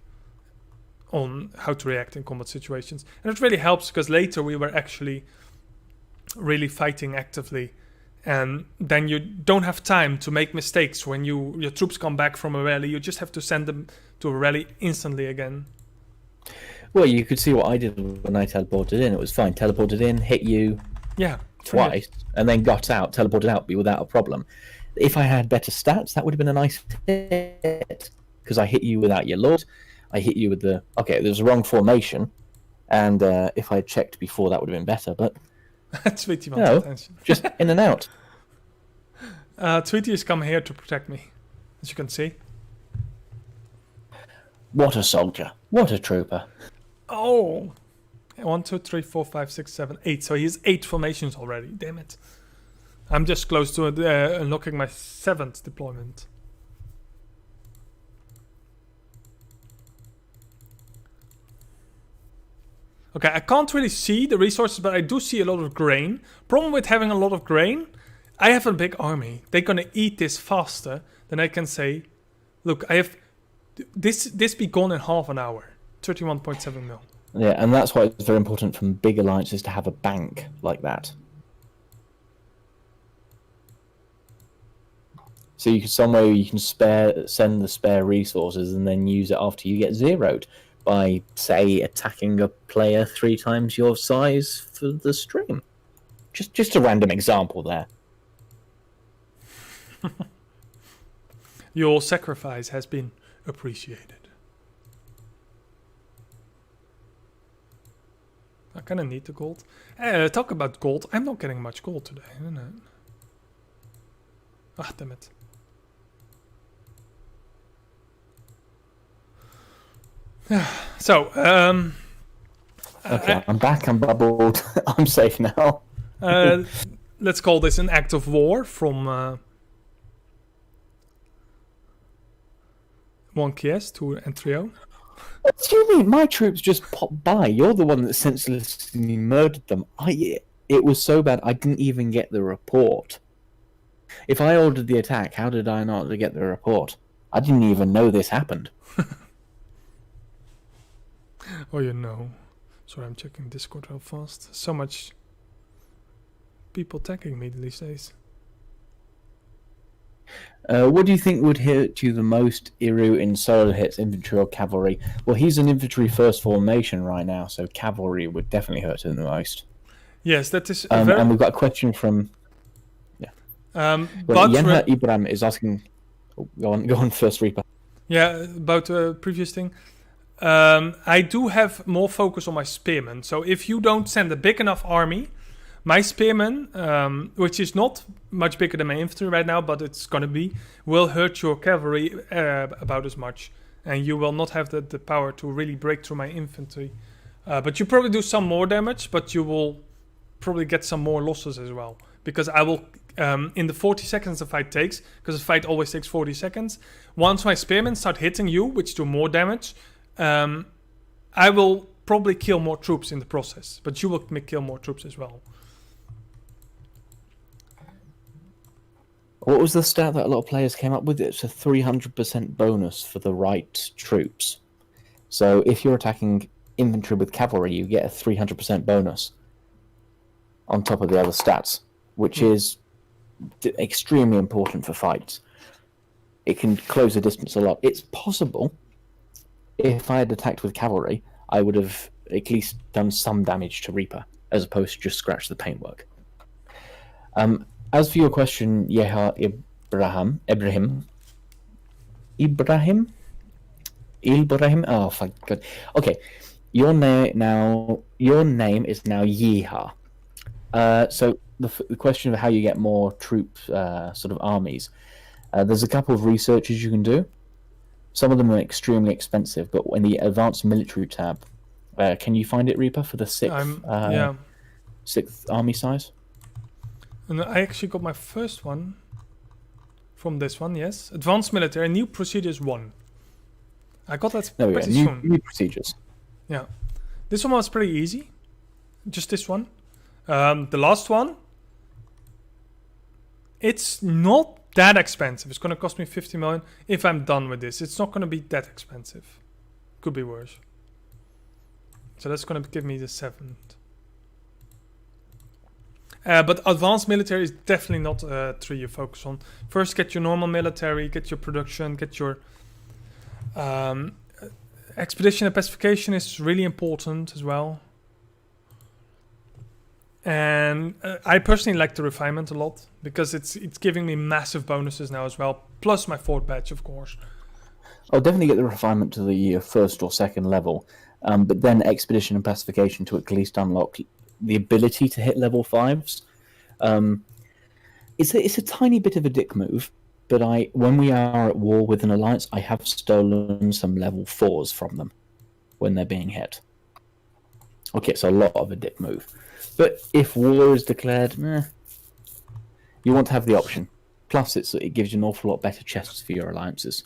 on how to react in combat situations. And it really helps because later we were actually really fighting actively. And then you don't have time to make mistakes when your troops come back from a rally. You just have to send them to a rally instantly again. Well, you could see what I did when I teleported in. It was fine. Teleported in, hit you twice, and then got out, teleported out, but without a problem. If I had better stats, that would have been a nice hit. Because I hit you without your lord. I hit you with the... Okay, there's a wrong formation. And if I had checked before, that would have been better. But, Tweety wants attention. Just in and out. Tweety has come here to protect me, as you can see. What a soldier. What a trooper. Oh! 1, 2, 3, 4, 5, 6, 7, 8. So he has 8 formations already. Damn it. I'm just close to unlocking my 7th deployment. Okay, I can't really see the resources, but I do see a lot of grain. Problem with having a lot of grain, I have a big army. They're gonna eat this faster than I can say, look, I have this be gone in half an hour. 31.7 mil. Yeah, and that's why it's very important from big alliances to have a bank like that. So you can somewhere you can send the spare resources and then use it after you get zeroed by, say, attacking a player 3 times your size for the stream. Just a random example there. Your sacrifice has been appreciated. I kind of need the gold. Talk about gold. I'm not getting much gold today, isn't it? Ah, damn it. So, okay, I'm back. I'm bubbled. I'm safe now. Let's call this an act of war from 1KS to N3O. What do you mean? My troops just popped by. You're the one that senselessly murdered them. It was so bad I didn't even get the report. If I ordered the attack, how did I not get the report? I didn't even know this happened. Oh, you know. Sorry, I'm checking Discord real fast. So much people attacking me these days. What do you think would hit you the most, Iru, in solo hits, infantry or cavalry? Well, he's an infantry first formation right now, so cavalry would definitely hurt him the most. Yes, that is and we've got a question from... but Yenha Ibrahim is asking... Oh, go on first, Reaper. Yeah, about the previous thing. I do have more focus on my spearmen. So if you don't send a big enough army, my spearmen, which is not much bigger than my infantry right now, but it's going to be, will hurt your cavalry about as much. And you will not have the power to really break through my infantry. But you probably do some more damage, but you will probably get some more losses as well. Because I will, in the 40 seconds the fight takes, because the fight always takes 40 seconds, once my spearmen start hitting you, which do more damage, I will probably kill more troops in the process. But you will kill more troops as well. What was the stat that a lot of players came up with? It's a 300% bonus for the right troops. So if you're attacking infantry with cavalry, you get a 300% bonus on top of the other stats, which is extremely important for fights. It can close the distance a lot. It's possible, if I had attacked with cavalry, I would have at least done some damage to Reaper, as opposed to just scratch the paintwork. As for your question, Yeha Ibrahim, Ibrahim. Oh, thank God. Okay, your name now. Your name is now Yeeha. So the question of how you get more troops, sort of armies. There's a couple of researches you can do. Some of them are extremely expensive, but in the advanced military tab, can you find it, Reaper, for the Yeah. sixth army size? And I actually got my first one from this one, yes. Advanced Military, New Procedures 1. I got that There we go. pretty soon. New procedures. Yeah. This one was pretty easy. Just this one. The last one, it's not that expensive. It's going to cost me 50 million if I'm done with this. It's not going to be that expensive. Could be worse. So that's going to give me the 7th. But advanced military is definitely not a tree you focus on. First, get your normal military, get your production, get your expedition and pacification is really important as well. And I personally like the refinement a lot because it's giving me massive bonuses now as well. Plus my 4th badge, of course. I'll definitely get the refinement to the first or second level, but then expedition and pacification to at least unlock the ability to hit level 5s. It's a tiny bit of a dick move, but when we are at war with an alliance, I have stolen some level 4s from them when they're being hit. Okay, it's a lot of a dick move. But if war is declared, you want to have the option. Plus, it gives you an awful lot better chests for your alliances.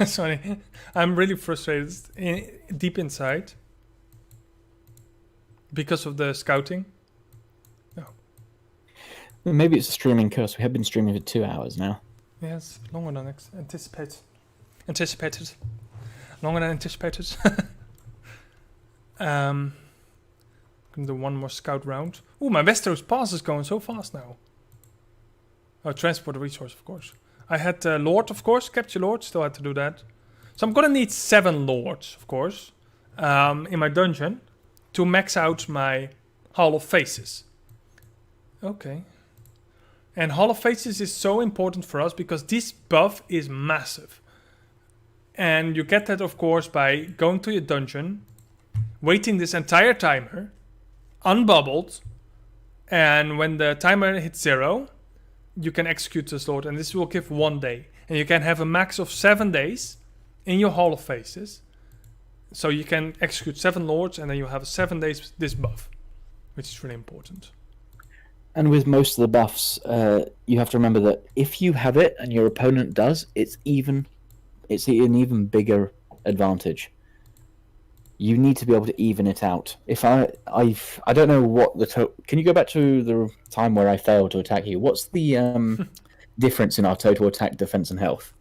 Sorry, I'm really frustrated deep inside because of the scouting. Well, maybe it's a streaming curse. We have been streaming for 2 hours now. Yes, longer than anticipated. Longer than anticipated. Gonna do one more scout round. Ooh, my Westeros pass is going so fast now. Oh, transport a resource, of course. I had Lord, of course, capture Lord, still had to do that. So I'm gonna need 7 Lords, of course, in my dungeon to max out my Hall of Faces. Okay. And Hall of Faces is so important for us because this buff is massive. And you get that, of course, by going to your dungeon, waiting this entire timer, unbubbled, and when the timer hits 0, you can execute this Lord, and this will give 1 day. And you can have a max of 7 days in your Hall of Faces. So you can execute 7 Lords, and then you have 7 days this buff, which is really important. And with most of the buffs, you have to remember that if you have it and your opponent does, it's an even bigger advantage. You need to be able to even it out. If I don't know what can you go back to the time where I failed to attack you? What's the difference in our total attack, defense, and health?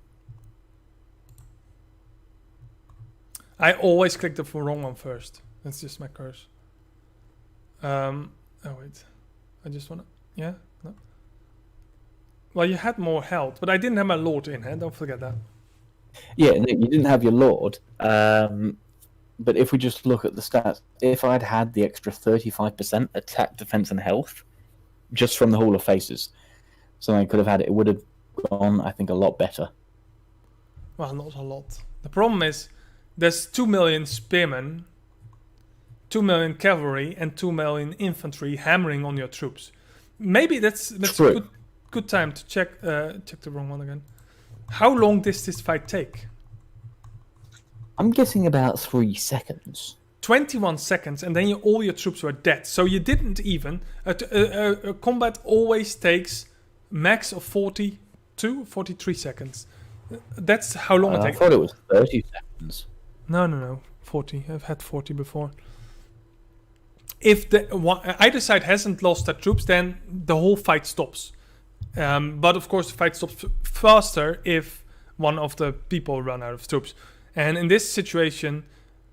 I always click the wrong one first. That's just my curse. Oh wait, I just wanna. Yeah. No. Well, you had more health, but I didn't have my Lord in. Don't forget that. Yeah, no, you didn't have your Lord. But if we just look at the stats, if I'd had the extra 35% attack, defense, and health, just from the Hall of Faces, something I could have had, it would have gone, I think, a lot better. Well, not a lot. The problem is, there's 2 million spearmen, 2 million cavalry, and 2 million infantry hammering on your troops. Maybe that's a good time to check the wrong one again. How long does this fight take? I'm guessing about 3 seconds. 21 seconds, and then all your troops were dead. So you didn't even... A combat always takes max of 42, 43 seconds. That's how long it takes. I thought it was 30 seconds. No. 40. I've had 40 before. If either side hasn't lost their troops, then the whole fight stops. But of course, the fight stops faster if one of the people run out of troops. And in this situation,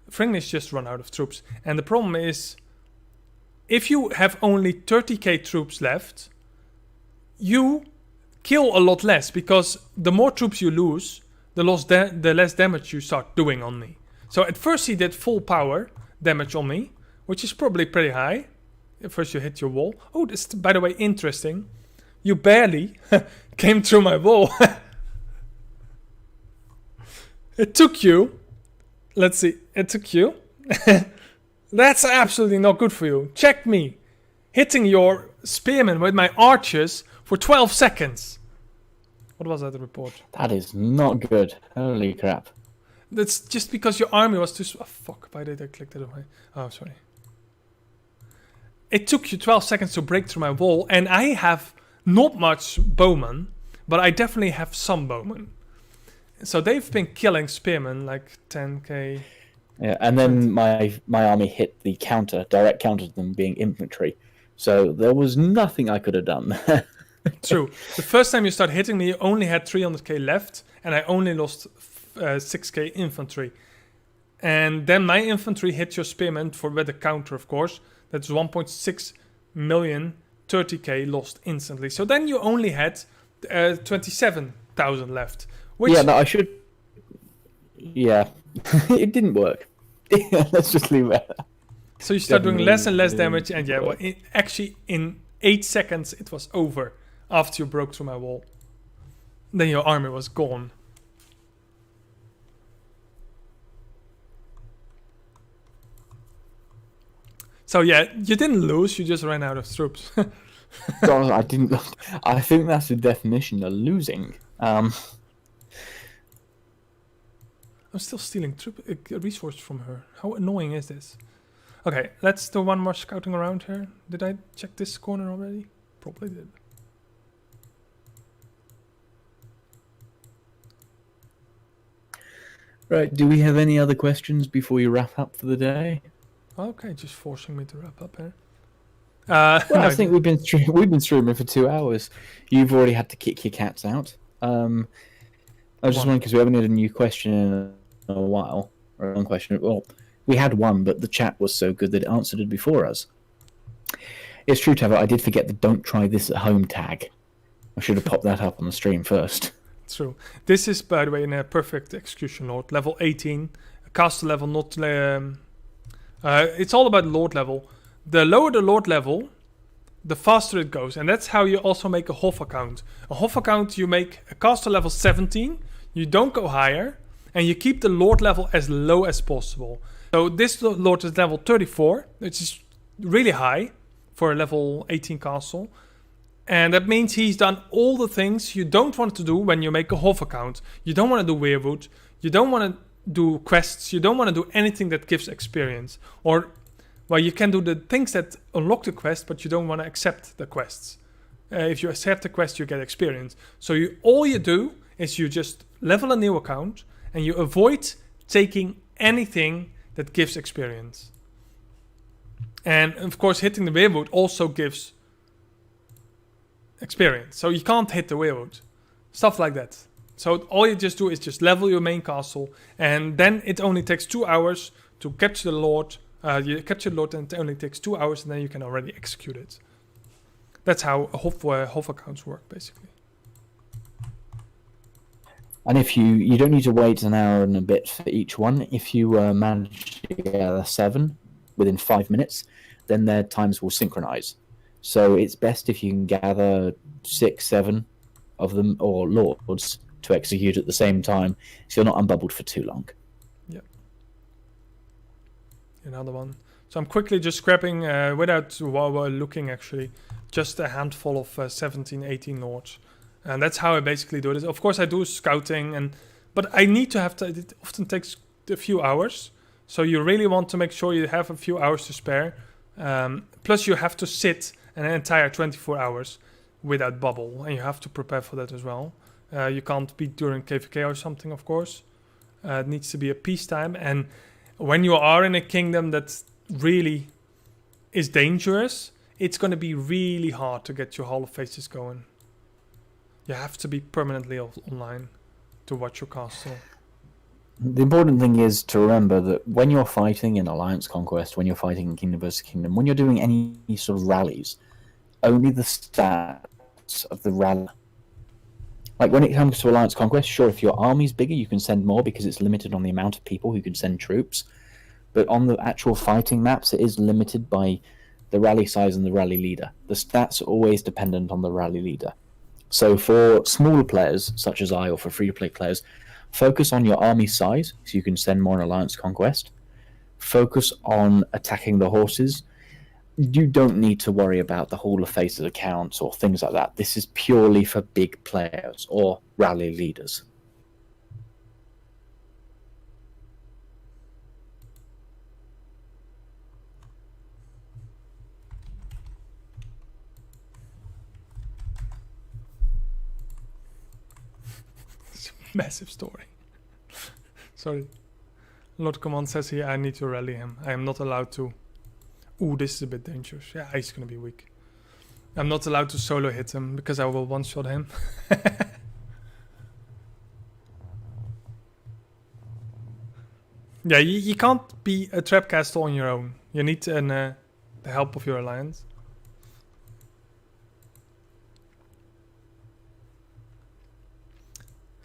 Fringlish just run out of troops. And the problem is, if you have only 30k troops left, you kill a lot less, because the more troops you lose, the less damage you start doing on me. So at first he did full power damage on me, which is probably pretty high. At first you hit your wall. Oh, this is, by the way, interesting. You barely came through my wall. It took you. Let's see. It took you. That's absolutely not good for you. Check me. Hitting your spearman with my archers for 12 seconds. What was that report? That is not good. Holy crap. That's just because your army was too... Oh, fuck. Why did I click that away? Oh, sorry. It took you 12 seconds to break through my wall, and I have not much bowmen, but I definitely have some bowmen. So they've been killing spearmen, like 10k. Yeah, and then my army hit the direct counter to them being infantry. So there was nothing I could have done. True. The first time you start hitting me, you only had 300k left, and I only lost 6k infantry. And then my infantry hit your spearmen with a counter, of course. That's 1.6 million, 30k lost instantly. So then you only had 27,000 left. Which... Yeah, no, I should... Yeah, it didn't work. Let's just leave it. So you start doing less and less damage, and yeah, well, actually in 8 seconds it was over after you broke through my wall. Then your army was gone. So yeah, you didn't lose, you just ran out of troops. God, I didn't... I think that's the definition of losing. I'm still stealing resources from her. How annoying is this? Okay, let's do one more scouting around here. Did I check this corner already? Probably did. Right, do we have any other questions before you wrap up for the day? Okay, just forcing me to wrap up here. Well, no, I think we've been streaming for 2 hours. You've already had to kick your cats out. I was just wondering because we haven't had a new question in a while, or a long question. Well, we had one, but the chat was so good that it answered it before us. It's true, Tavern. I did forget the "Don't try this at home" tag. I should have popped that up on the stream first. True. This is, by the way, in a perfect execution lord, level 18, caster level, not. It's all about lord level. The lower the lord level, the faster it goes, and that's how you also make a Hof account. A Hof account, you make a caster level 17. You don't go higher, and you keep the lord level as low as possible. So this lord is level 34, which is really high for a level 18 castle. And that means he's done all the things you don't want to do when you make a Hof account. You don't want to do Weirwood. You don't want to do quests. You don't want to do anything that gives experience. Or, well, you can do the things that unlock the quest, but you don't want to accept the quests. If you accept the quest, you get experience. So all you do is you just level a new account, and you avoid taking anything that gives experience. And, of course, hitting the Weirwood also gives experience. So you can't hit the Weirwood. Stuff like that. So all you just do is just level your main castle, and then it only takes 2 hours to capture the Lord. You capture the Lord, and it only takes 2 hours, and then you can already execute it. That's how Hof accounts work, basically. And if you don't need to wait an hour and a bit for each one. If you manage to gather 7 within 5 minutes, then their times will synchronize. So it's best if you can gather 6, 7 of them, or lords, to execute at the same time, so you're not unbubbled for too long. Yep. Another one. So I'm quickly just scrapping, while we're looking actually, just a handful of 17, 18 lords. And that's how I basically do it. Of course I do scouting, but I need to have it often takes a few hours. So you really want to make sure you have a few hours to spare. Plus you have to sit an entire 24 hours without bubble, and you have to prepare for that as well. You can't be during KVK or something, of course. It needs to be a peacetime, and when you are in a kingdom that really is dangerous, it's going to be really hard to get your Hall of Faces going. You have to be permanently online to watch your castle. The important thing is to remember that when you're fighting in Alliance Conquest, when you're fighting in Kingdom vs. Kingdom, when you're doing any sort of rallies, only the stats of the rally. Like when it comes to Alliance Conquest, sure, if your army's bigger, you can send more because it's limited on the amount of people who can send troops. But on the actual fighting maps, it is limited by the rally size and the rally leader. The stats are always dependent on the rally leader. So for smaller players, such as I, or for free-to-play players, Focus on your army size, so you can send more in Alliance Conquest. Focus on attacking the horses. You don't need to worry about the Hall of Faces accounts or things like that. This is purely for big players or rally leaders. It's a massive story. Sorry. Lord Command says here, I need to rally him. I am not allowed to. Ooh, this is a bit dangerous. Yeah, he's gonna be weak. I'm not allowed to solo hit him because I will one-shot him. Yeah, you can't be a trap castle on your own. You need the help of your alliance.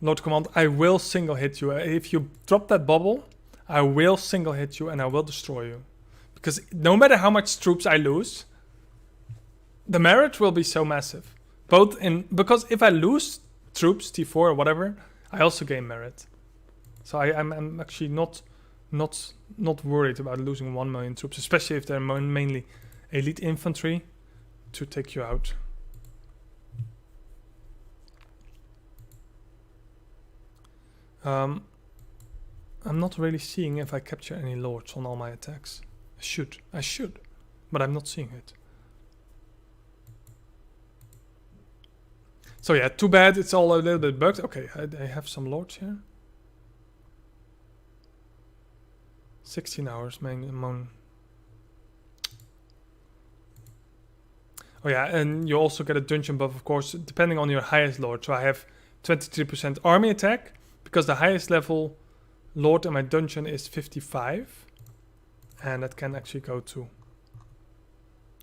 Lord Command, I will single hit you. If you drop that bubble, I will single hit you and I will destroy you. Because no matter how much troops I lose, the merit will be so massive. Because if I lose troops, T4 or whatever, I also gain merit. So I'm actually not worried about losing 1 million troops, especially if they're mainly elite infantry to take you out. I'm not really seeing if I capture any lords on all my attacks. I should, but I'm not seeing it. So yeah, too bad it's all a little bit bugged. Okay, I have some lords here. 16 hours, man. Oh yeah, and you also get a dungeon buff, of course, depending on your highest lord. So I have 23% army attack, because the highest level lord in my dungeon is 55. And that can actually go to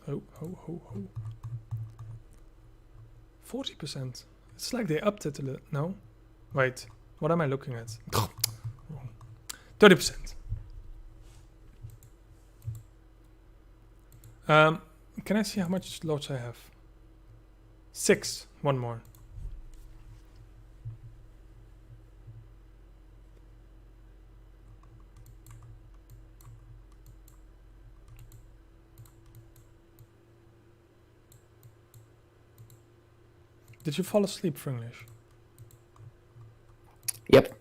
40%. It's like they upped it a little. No? Wait. What am I looking at? 30%. Can I see how much lords I have? 6. One more. Did you fall asleep, Fringlish? Yep.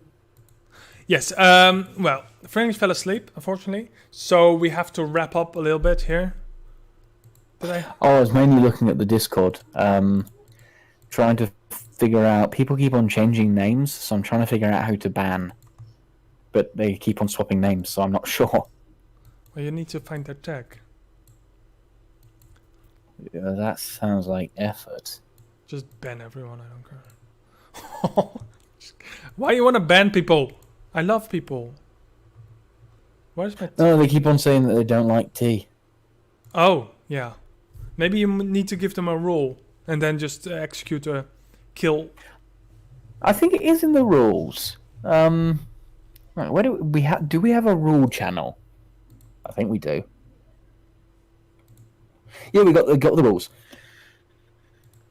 Yes. Well, Fringlish fell asleep, unfortunately. So we have to wrap up a little bit here. Did I? Oh, I was mainly looking at the Discord, trying to figure out. People keep on changing names, so I'm trying to figure out how to ban. But they keep on swapping names, so I'm not sure. Well, you need to find their tag. Yeah, that sounds like effort. Just ban everyone, I don't care. Why you want to ban people? I love people. Where's my No, they keep on saying that they don't like tea. Oh, yeah. Maybe you need to give them a rule and then just execute a kill. I think it is in the rules. Right, where do we have a rule channel? I think we do. Yeah, we got the rules.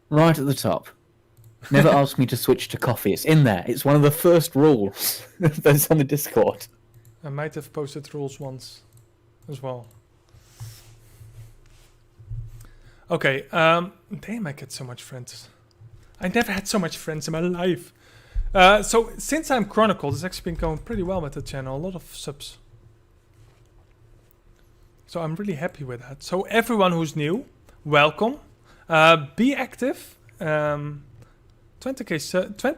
Right at the top. Never ask me to switch to coffee. It's in there. It's one of the first rules that's on the Discord. I might have posted rules once as well. Okay, damn, I get so much friends. I never had so much friends in my life. So, since I'm Chronicle, it's actually been going pretty well with the channel. A lot of subs. So, I'm really happy with that. So, everyone who's new, welcome. Be active. 20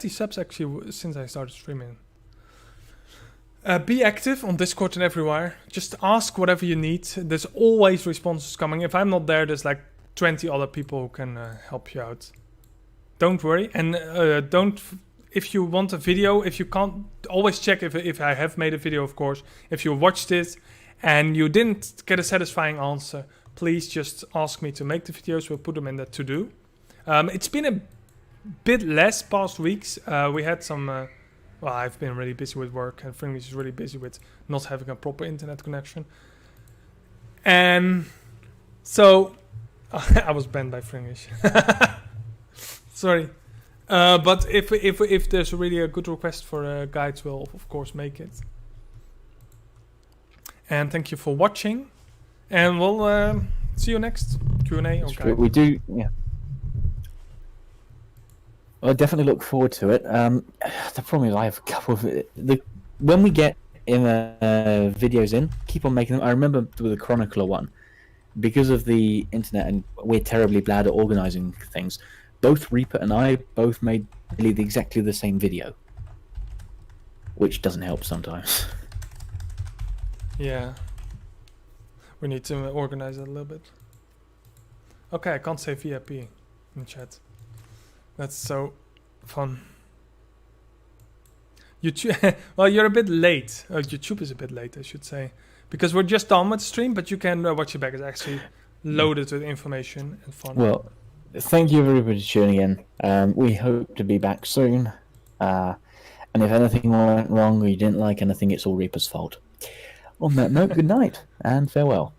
subs actually since I started streaming. Be active on Discord and everywhere. Just ask whatever you need. There's always responses coming. If I'm not there, there's like 20 other people who can help you out. Don't worry. And if you want a video, if you can't, always check if I have made a video, of course. If you watched it and you didn't get a satisfying answer, please just ask me to make the videos. We'll put them in the to-do. It's been a bit less past weeks. We had some... well, I've been really busy with work, and Fringlish is really busy with not having a proper internet connection. And so... I was banned by Fringlish. Sorry. But if there's really a good request for guides, we'll of course make it. And thank you for watching. And we'll see you next Q&A or guide. We do, yeah. I definitely look forward to it. The problem is I have a couple of when we get videos in, keep on making them. I remember with the Chronicler one, because of the internet and we're terribly bad at organizing things. Both Reaper and I both made nearly exactly the same video, which doesn't help sometimes. Yeah. We need to organize it a little bit. Okay, I can't say VIP in chat. That's so fun. YouTube, well, you're a bit late. YouTube is a bit late, I should say. Because we're just done with the stream, but you can watch it back. It's actually loaded with information and fun. Well, thank you everybody for tuning in. We hope to be back soon. And if anything went wrong or you didn't like anything, it's all Reaper's fault. On that note, good night and farewell.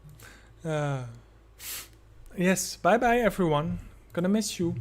Yes, bye-bye everyone. Gonna miss you.